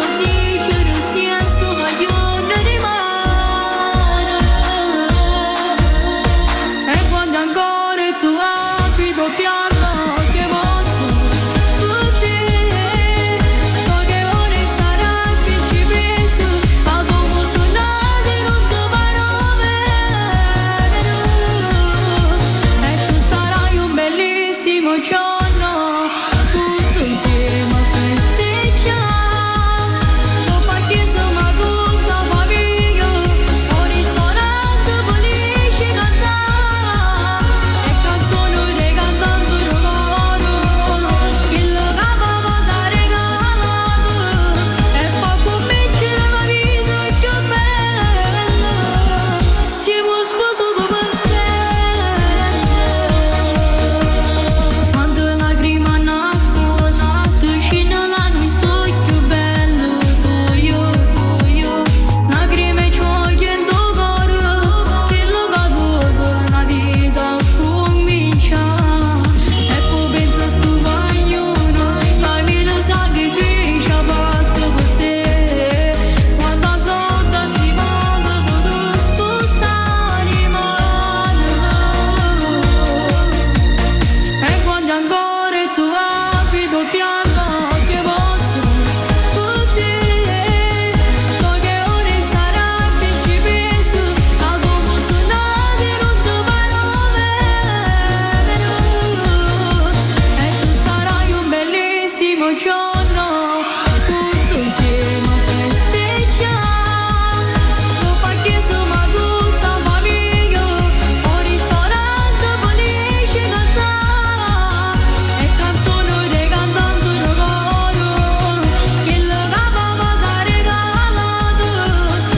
giorno tutto insieme a festeggiare, dopo che insomma tutta famiglia, un ristorante felice cantare, e canzoni dei cantanti in coro, che le capava da regalato,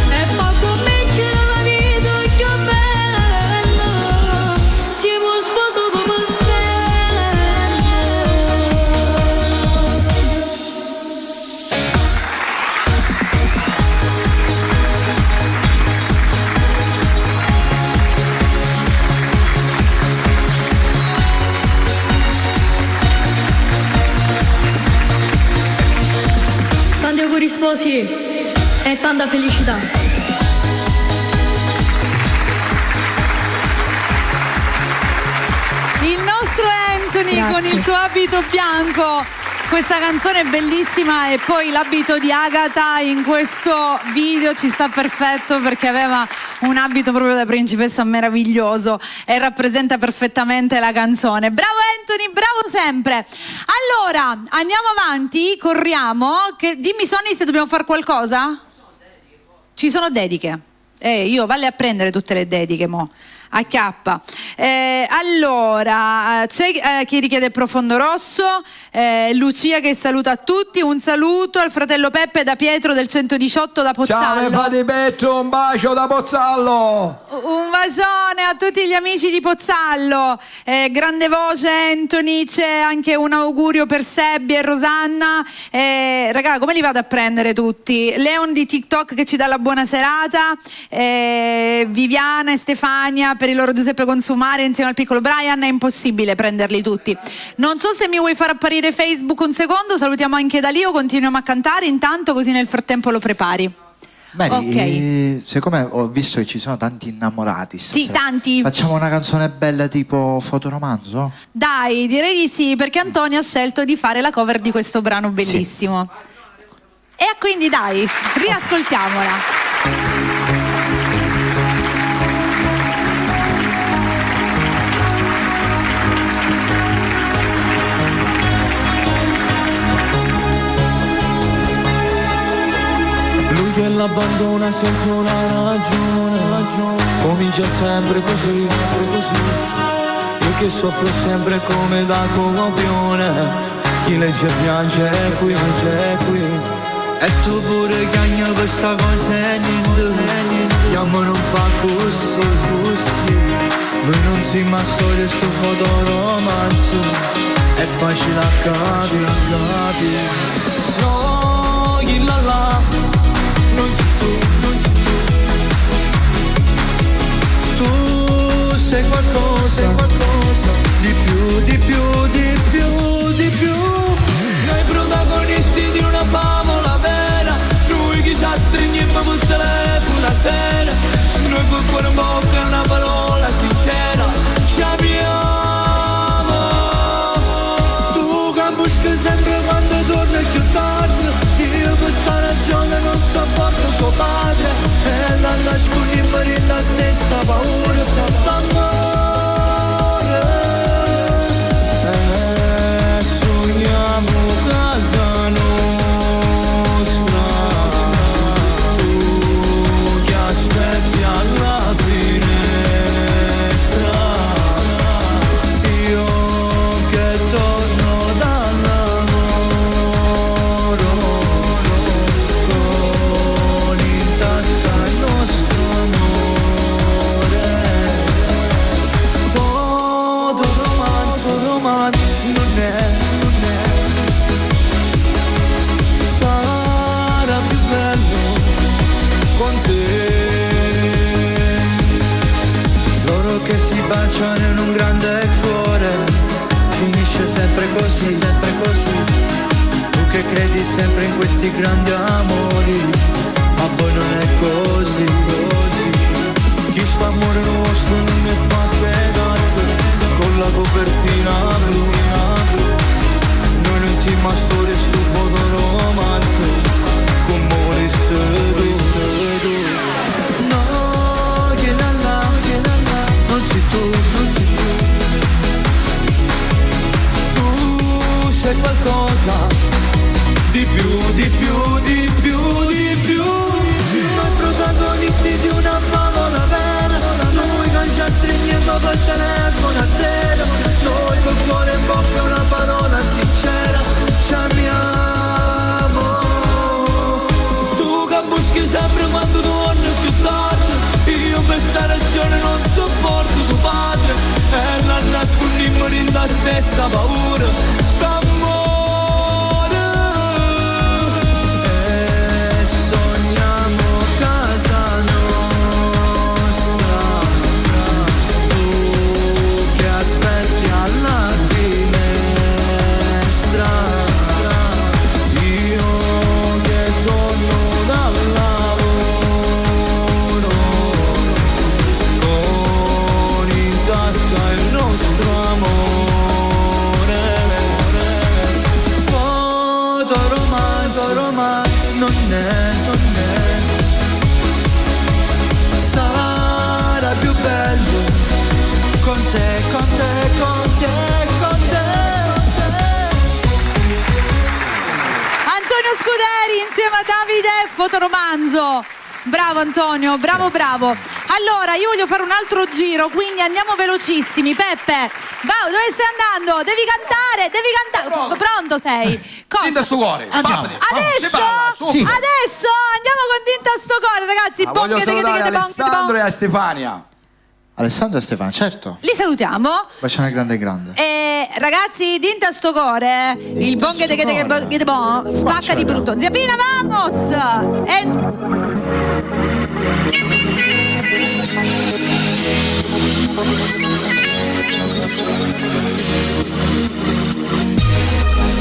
e poi comincia la vita più bella, siamo sposi come tanti auguri sposi e tanta felicità. Il nostro Anthony Grazie. con il tuo abito bianco, questa canzone è bellissima, e poi l'abito di Agatha in questo video ci sta perfetto perché aveva un abito proprio da principessa meraviglioso e rappresenta perfettamente la canzone. Bravo Anthony, bravo sempre. Allora, andiamo avanti, corriamo. Dimmi Sonny se dobbiamo fare qualcosa? Ci sono dediche. Io valle a prendere tutte le dediche mo. Acchiappa. Allora, c'è chi richiede Profondo Rosso, Lucia che saluta tutti, un saluto al fratello Peppe da Pietro del 118 da Pozzallo. Ciao, mi fate Petro, un bacio da Pozzallo. Un bacione a tutti gli amici di Pozzallo, grande voce Anthony, c'è anche un augurio per Sebbi e Rosanna, raga, come li vado a prendere tutti? Leon di TikTok che ci dà la buona serata, Viviana e Stefania per il loro Giuseppe Consumare insieme al piccolo Brian, è impossibile prenderli tutti. Non so se mi vuoi far apparire Facebook un secondo, salutiamo anche da lì o continuiamo a cantare intanto così nel frattempo lo prepari. Mary, siccome ho visto che ci sono tanti innamorati stasera, Sì, tanti. facciamo una canzone bella tipo fotoromanzo? Dai, direi di sì, perché Antonio ha scelto di fare la cover di questo brano bellissimo. E quindi dai, riascoltiamola. Lui che l'abbandona senza una ragione, comincia sempre così, io che soffro sempre come da copione, chi legge piange è qui, e tu pure cagna questa cosa e niente, io non fa così, lui non si ma storia sto fotoromanzo, è facile a capire, no, chi la non sei tu sei qualcosa di più, noi protagonisti di una favola vera, noi che ci stringiamo col telefono la sera, noi col cuore in bocca una parola sincera, ci amiamo, tu che buschi sempre quando torni più tardi, io per sta ragione non sopporto tuo padre, e la nascondiamo la stessa paura, st'amore, sogniamo casa nostra, tu che aspetti alla finestra, io che torno dal lavoro, con in tasca il nostro amore, fotoromanzo non è, sarà più bello con te, loro che si baciano in un grande cuore, finisce sempre così, tu che credi sempre in questi grandi amori, ma poi non è così, chi sta amore nostro non è fatto con la copertina blu, noi non si ma storie stu fotoromanzo, con morisse tu, no, che là, non sei tu, tu sei qualcosa nascondiamo in la stessa paura, st'amore. E sogniamo casa nostra, tu che aspetti alla finestra, io che torno dal lavoro, con in tasca il nostro amore. Fotoromano non è, sarà più bello con te, con te, con te, con te. Antonio Scuderi insieme a Davide, fotoromanzo. Bravo Antonio, bravo. Allora, io voglio fare un altro giro, quindi andiamo velocissimi. Peppe, dove stai andando? Devi cantare. Pronto sei? Cosa? Tinta sto cuore. Andiamo. Adesso andiamo con Tinta sto cuore, ragazzi. Voglio salutare Alessandro e a Stefania. Alessandro e Stefano, certo. Li salutiamo. Bacione grande. Ragazzi, Tinta sto cuore. Il bon che spacca di brutto. Zia Pina, vamos!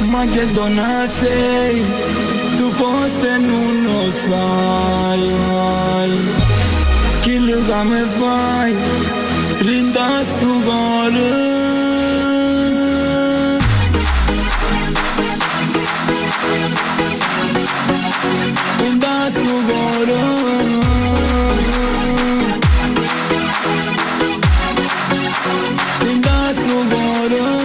Ma che donna sei, tu forse non lo sai, che legame fai, rinda sto cuore. Rinda sto cuore. Rinda sto cuore.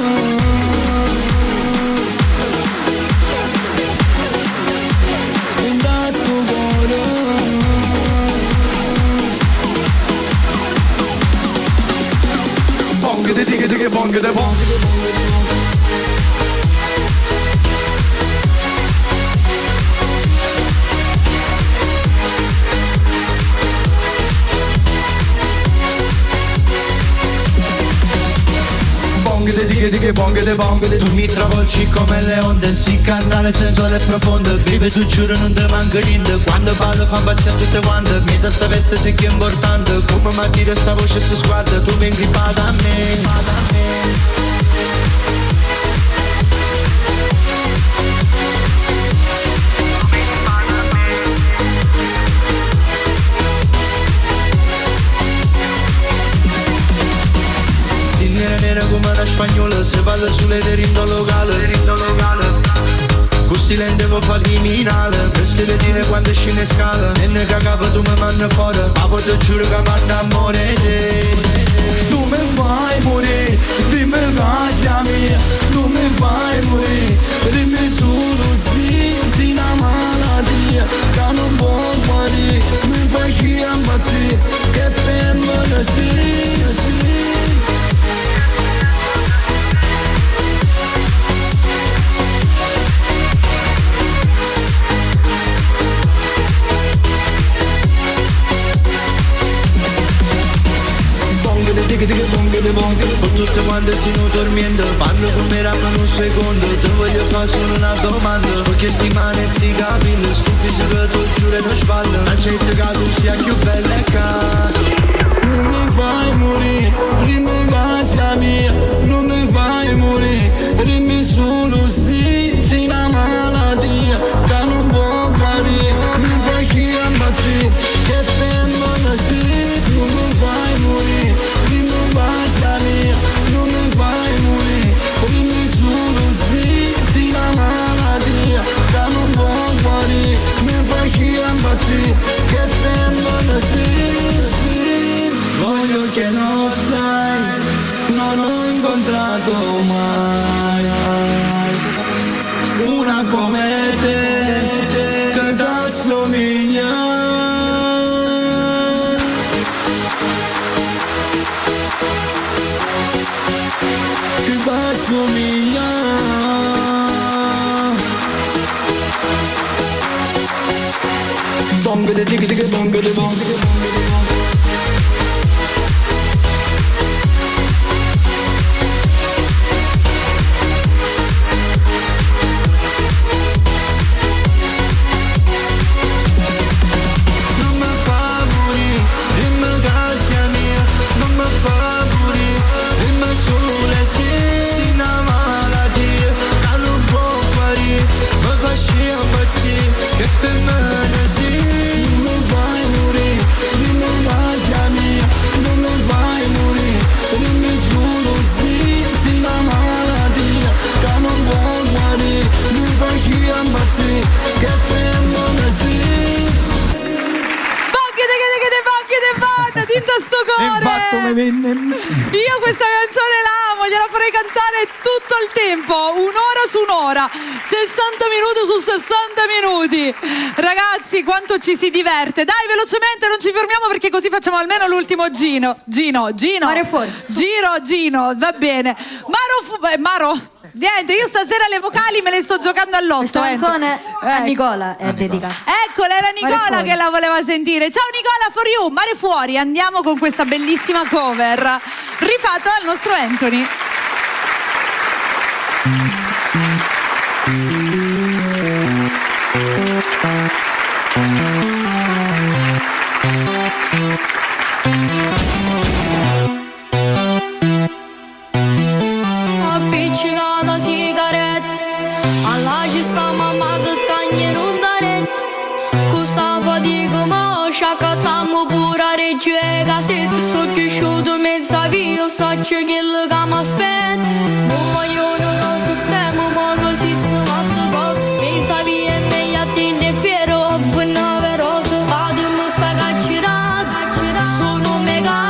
Bong de bong. Bong de bong. Tu mi travolgi come le onde, sì, cantare sensuale e profonda. Baby, tu giuro non ti manca niente. Quando parlo fa impazzire tutte quante. Mezza sta veste sei che è importante. Come mi attira sta voce e sto sguardo. Tu mi ingripata a me. Nera come una spagnola, se parla sulle derindo locale. Con stile devo fa criminale, per stile dire quando esci in scala. E ne cagava tu mi manda fuori, ma poi ti giuro che manda amore te. Tu mi fai morire, dimmi cosa mia. Tu mi fai morire, dimmi solo sì, una malattia che non può guarire. Mi fai impazzire, che femmina sì. Con tutte quante stiamo dormendo, parlo come rap in un secondo. Ti voglio fare solo una domanda, perché sti mani e sti capelli stufi se che tu giuro non sbaglio. Non c'è che tu sia più bella e cara. Non mi fai morire, dimmi casa mia. Non mi fai morire, dimmi solo sì, una malattia che non può guarire. Mi fai impazzire, che femmina sì. Non mi fai morire, dimmi casa mia. Non mi fai morire, dimmi solo sì, una malattia che non può guarire. Mi fai impazzire, che femmina sì. Voglio che non stai, non ho incontrato mai una come te che t'assomiglia. Che t'assomiglia. Bong de dig dig bong de bong. lasci impazzire, che femmina sì. Non mi fai morire, non mi lascia mia, non mi fai morire, non mi scudo sì, sei una malattia, che non può guarire, mi facci impazzire, che femmina sì. Tinta sto cuore. Io questa canzone l'amo, gliela farei cantare tutto il tempo, un'ora su un'ora, 60 minuti su 60 minuti. Ragazzi, quanto ci si diverte. Dai, velocemente, non ci fermiamo perché così facciamo almeno l'ultimo Gino. Mare fuori. Gino, va bene. Maro. Niente, io stasera le vocali me le sto giocando all'otto. Questa canzone a Nicola è dedicata. Eccola, era Nicola che la voleva sentire. Ciao Nicola, for you, Mare fuori. Andiamo con questa bellissima cover rifatta dal nostro Anthony. Appiccicata sigarette, alla ci sta mamma che cagna in un daretto. Questa fatica mo sciaccattammo pure a Reggio e casette. So cresciuto mezza via, so che mi aspetta. Non voglio un sistema, ma così sto fatto cose. Mezza via e meglio a te ne fiero, appena veroso. Vado in sta caccirata, sono mega.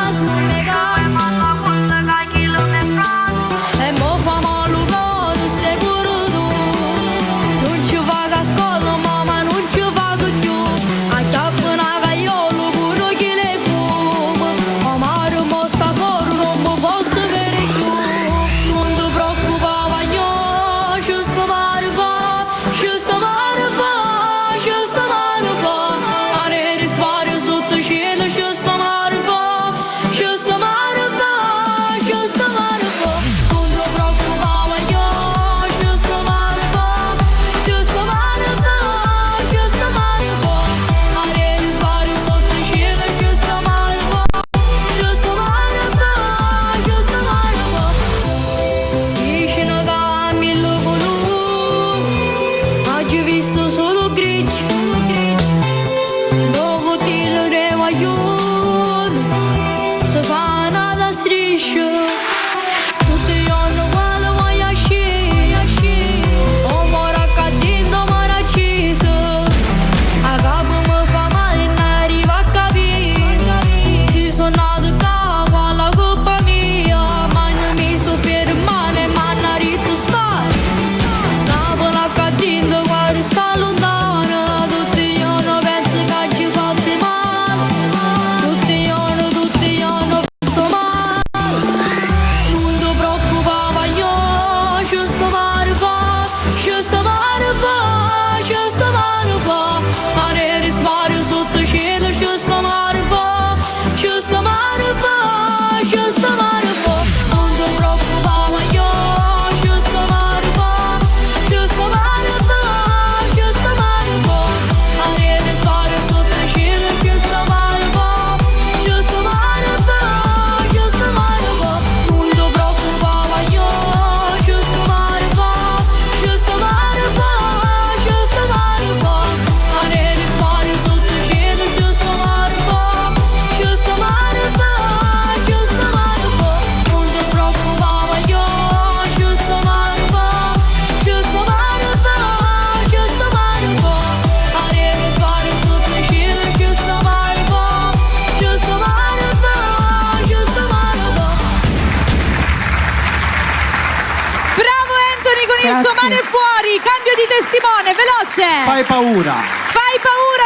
Il suo Mare fuori, cambio di testimone, veloce. Fai paura,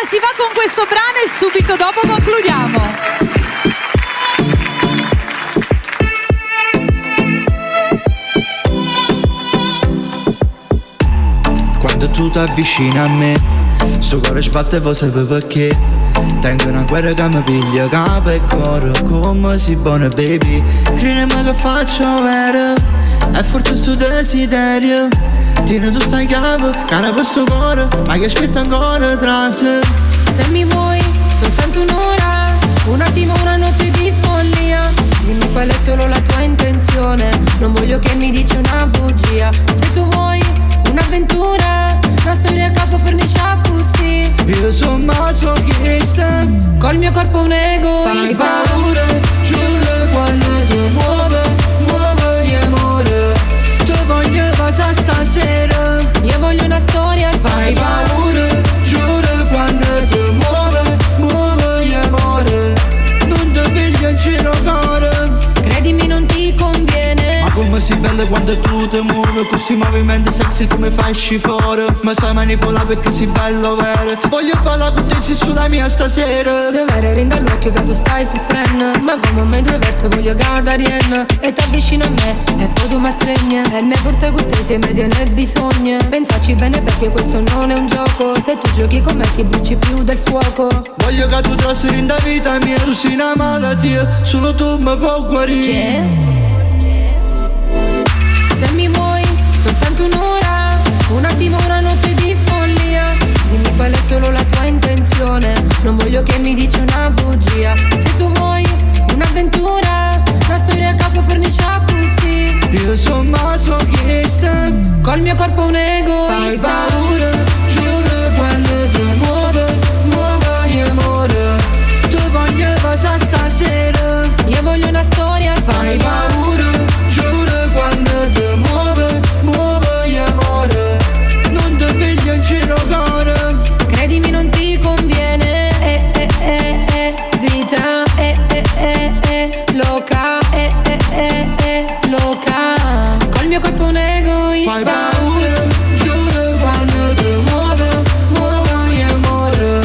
si va con questo brano e subito dopo concludiamo. Quando tu ti avvicini a me, sto cuore sbatte e voi sapete perché. Tengo una guerra che mi piglia capo e cuore, come si buona baby. Credimi che faccio vero, è forte sto desiderio. Tieni tu stai capo, cara per sto cuore, ma che aspetta ancora tra sé. Se mi vuoi, soltanto un'ora, un attimo, una notte di follia. Dimmi qual è solo la tua intenzione, non voglio che mi dici una bugia. Se tu vuoi un'avventura, una storia che mio corpo un egoista. Fai paura, giuro quando ti muove gli amore. Ti voglio passare stasera. Io voglio una storia Fai paura, giuro quando ti muove gli amore. Non ti piglio in giro cuore. Credimi non ti conviene. Ma come sei bella quando tu ti muovi. Questi movimenti sexy tu mi fai scifare. Ma sai manipolare perché sei bello vero. Voglio ballare con te sei sulla mia stasera. Se vero rinda all'occhio che tu stai soffrendo. Ma come me due verte voglio Catarina. E ti avvicini a me e poi tu mi stregni. E me porta con te se me tiene bisogno. Pensaci bene perché questo non è un gioco. Se tu giochi con me ti bruci più del fuoco. Voglio che tu trasferisci da vita mia. Tu sei una malattia, solo tu mi puoi guarire. Che? Se mi vuoi soltanto un'ora, un attimo, una notte di follia. Dimmi qual è solo la tua intenzione. Non voglio che mi dici una bugia. Se tu vuoi un'avventura, una storia che può fornisce così. Io sono masochista. Col mio corpo un egoista. Fai paura, giuro quando ti muove gli amore. Ti voglio passare stasera. Io voglio una storia Fai sana. paura, giuro quando ti muove gli amore. Non ti piglio in giro cuore. Credimi non ti conviene. Vita loca. Loca. Col mio corpo un egoista. Fai paura, giuro quando ti muove gli amore.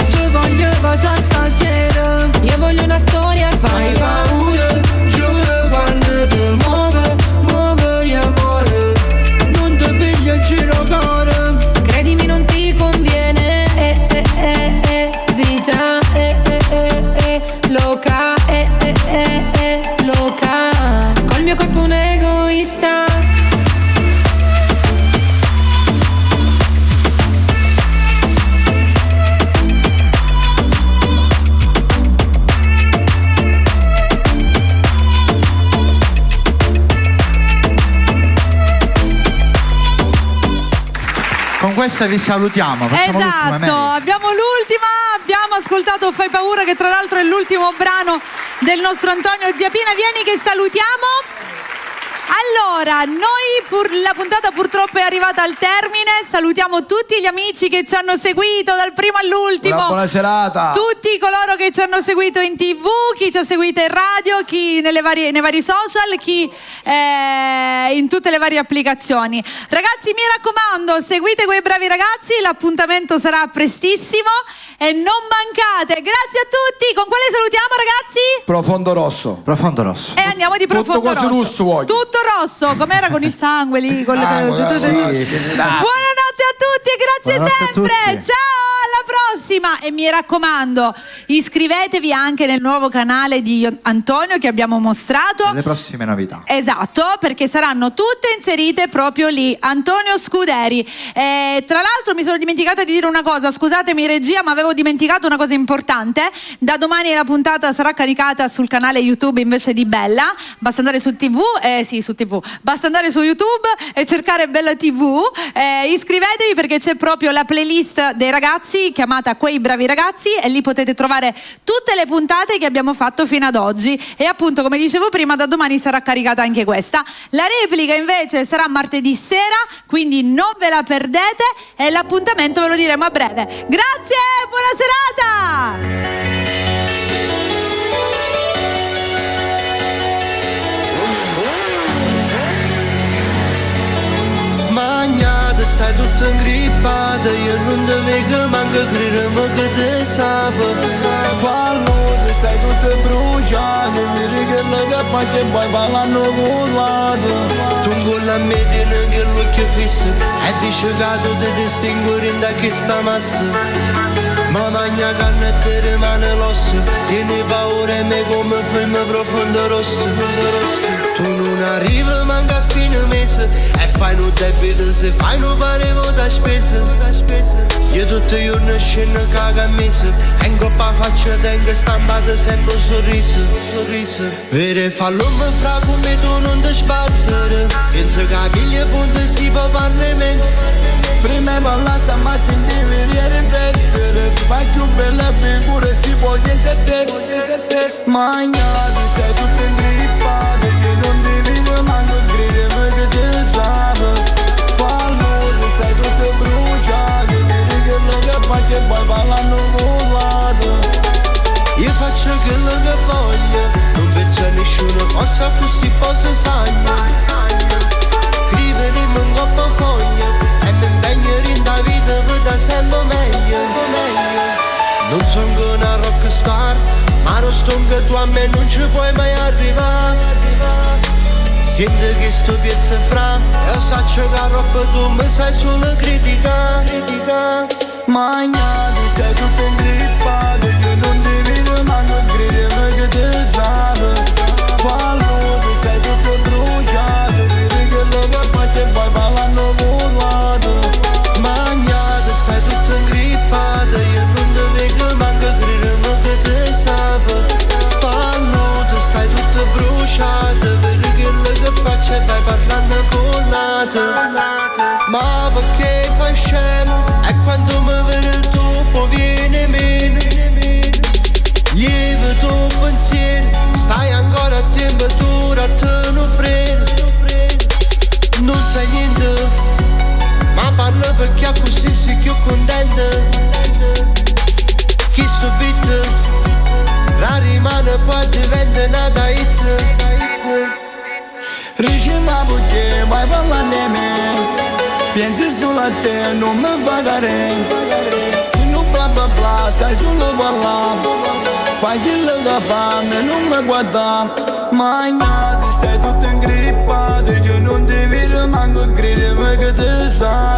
Ti voglio passare stasera. Io voglio una storia Fai sana. paura, giuro quando ti muove gli amore. Non ti piglio in giro cuore. Credimi non ti conviene. Vita loca. Loca. Col mio corpo un egoista. Con questa vi salutiamo. Facciamo l'ultima, Esatto, Mary. abbiamo l'ultima, abbiamo ascoltato Fai paura, che tra l'altro è l'ultimo brano del nostro Antonio Ziapina. Vieni che salutiamo. Allora, la puntata purtroppo è arrivata al termine. Salutiamo tutti gli amici che ci hanno seguito dal primo all'ultimo. Una buona serata. Tutti coloro che ci hanno seguito in TV, chi ci ha seguito in radio, chi nei vari social, chi in tutte le varie applicazioni. Ragazzi, mi raccomando, seguite quei bravi ragazzi, l'appuntamento sarà prestissimo e non mancate. Grazie a tutti. Con quale salutiamo, ragazzi? Profondo rosso. Profondo rosso. E andiamo di Tutto profondo quasi rosso. rosso voglio. Tutto rosso, com'era con il sangue lì? Con le... Sì. Buonanotte a tutti e grazie Buonanotte a sempre. tutti. Ciao, alla prossima. E mi raccomando, iscrivetevi anche nel nuovo canale di Antonio che abbiamo mostrato. Le prossime novità. Esatto, perché saranno tutte inserite proprio lì. Antonio Scuderi. Tra l'altro mi sono dimenticata di dire una cosa, scusatemi regia, ma avevo dimenticato una cosa importante. Da domani la puntata sarà caricata sul canale YouTube invece di Bella. Basta andare su TV, su TV. Basta andare su YouTube e cercare Bella TV. Iscrivetevi perché c'è proprio la playlist dei ragazzi chiamata Quei bravi ragazzi e lì potete trovare tutte le puntate che abbiamo fatto fino ad oggi. E appunto, come dicevo prima, da domani sarà caricata anche questa. La replica invece sarà martedì sera, quindi non ve la perdete e l'appuntamento ve lo diremo a breve. Grazie, buona serata! Magnata, stai tutta ingrippata. Io non ti vedo manco credere che te sape. Falmude, stai tutte bruciate. Mi ricordo che faccio e poi parlando con l'altro. Tu con la medina che l'occhio fisso e dice che tu ti distingui da chi sta massa. Ma magna carne e te rimane l'osso. Tieni paura e me come film profondo rosso. Tu non arrivi manca a fine mese e fai un debito se fai un parevo da spesa. Io tutti i giorni scendo caga a mese e in coppa faccia tengo stampato sempre un sorriso. Vere fallo mi fra come tu non ti sbattere. Penso che a mille punti si può parlare me. Prima balla sta ma sentivi riflettere. Fai più belle figure si può niente Magnate, stai tutto ingrippato, io non ti vedo manco credere che ti sape. Fallo, stai tutto bruciato, vedi quello che faccio e poi parlando volato. Io faccio quello che voglio, non penso a nessuno, forse così posso sagno. Scrivere in un coppa foglia e mi impegno in da vita per da sempre meglio. Non sono una rockstar, ma non sto che tu a me non ci puoi mai arrivare. Sento che sto piezza fra, e so che la roba tu mi sai solo critica. Magnate, stai tutto ingrippato, io non ti vedo manco credere che ti sape. Fallo, stai tutto bruciato, vedi quello che faccio e poi parlando volato. Magnate, stai tutto ingrippato, io non ti vedo manco credere che ti sape. Fallo, stai tutto bruciato, vedi quello che faccio e vai parlando volato. Ma perché fai scemo? E quando mi vedi il topo viene meno. Lieve pensiero, stai ancora a temperatura, te non freno. Non sai niente, ma parlo perché a così sei più contento. Chi sto beat, la rimane poi diventa una hit. Ricima perché vai parlando di me, pensi solo a te, non mi fa carere. Se non bla bla bla, sai solo parlare. Fai quello che fa, me non mi guarda. Magnate, stai tutto ingrippato, io non ti vedo manco credere che ti sa.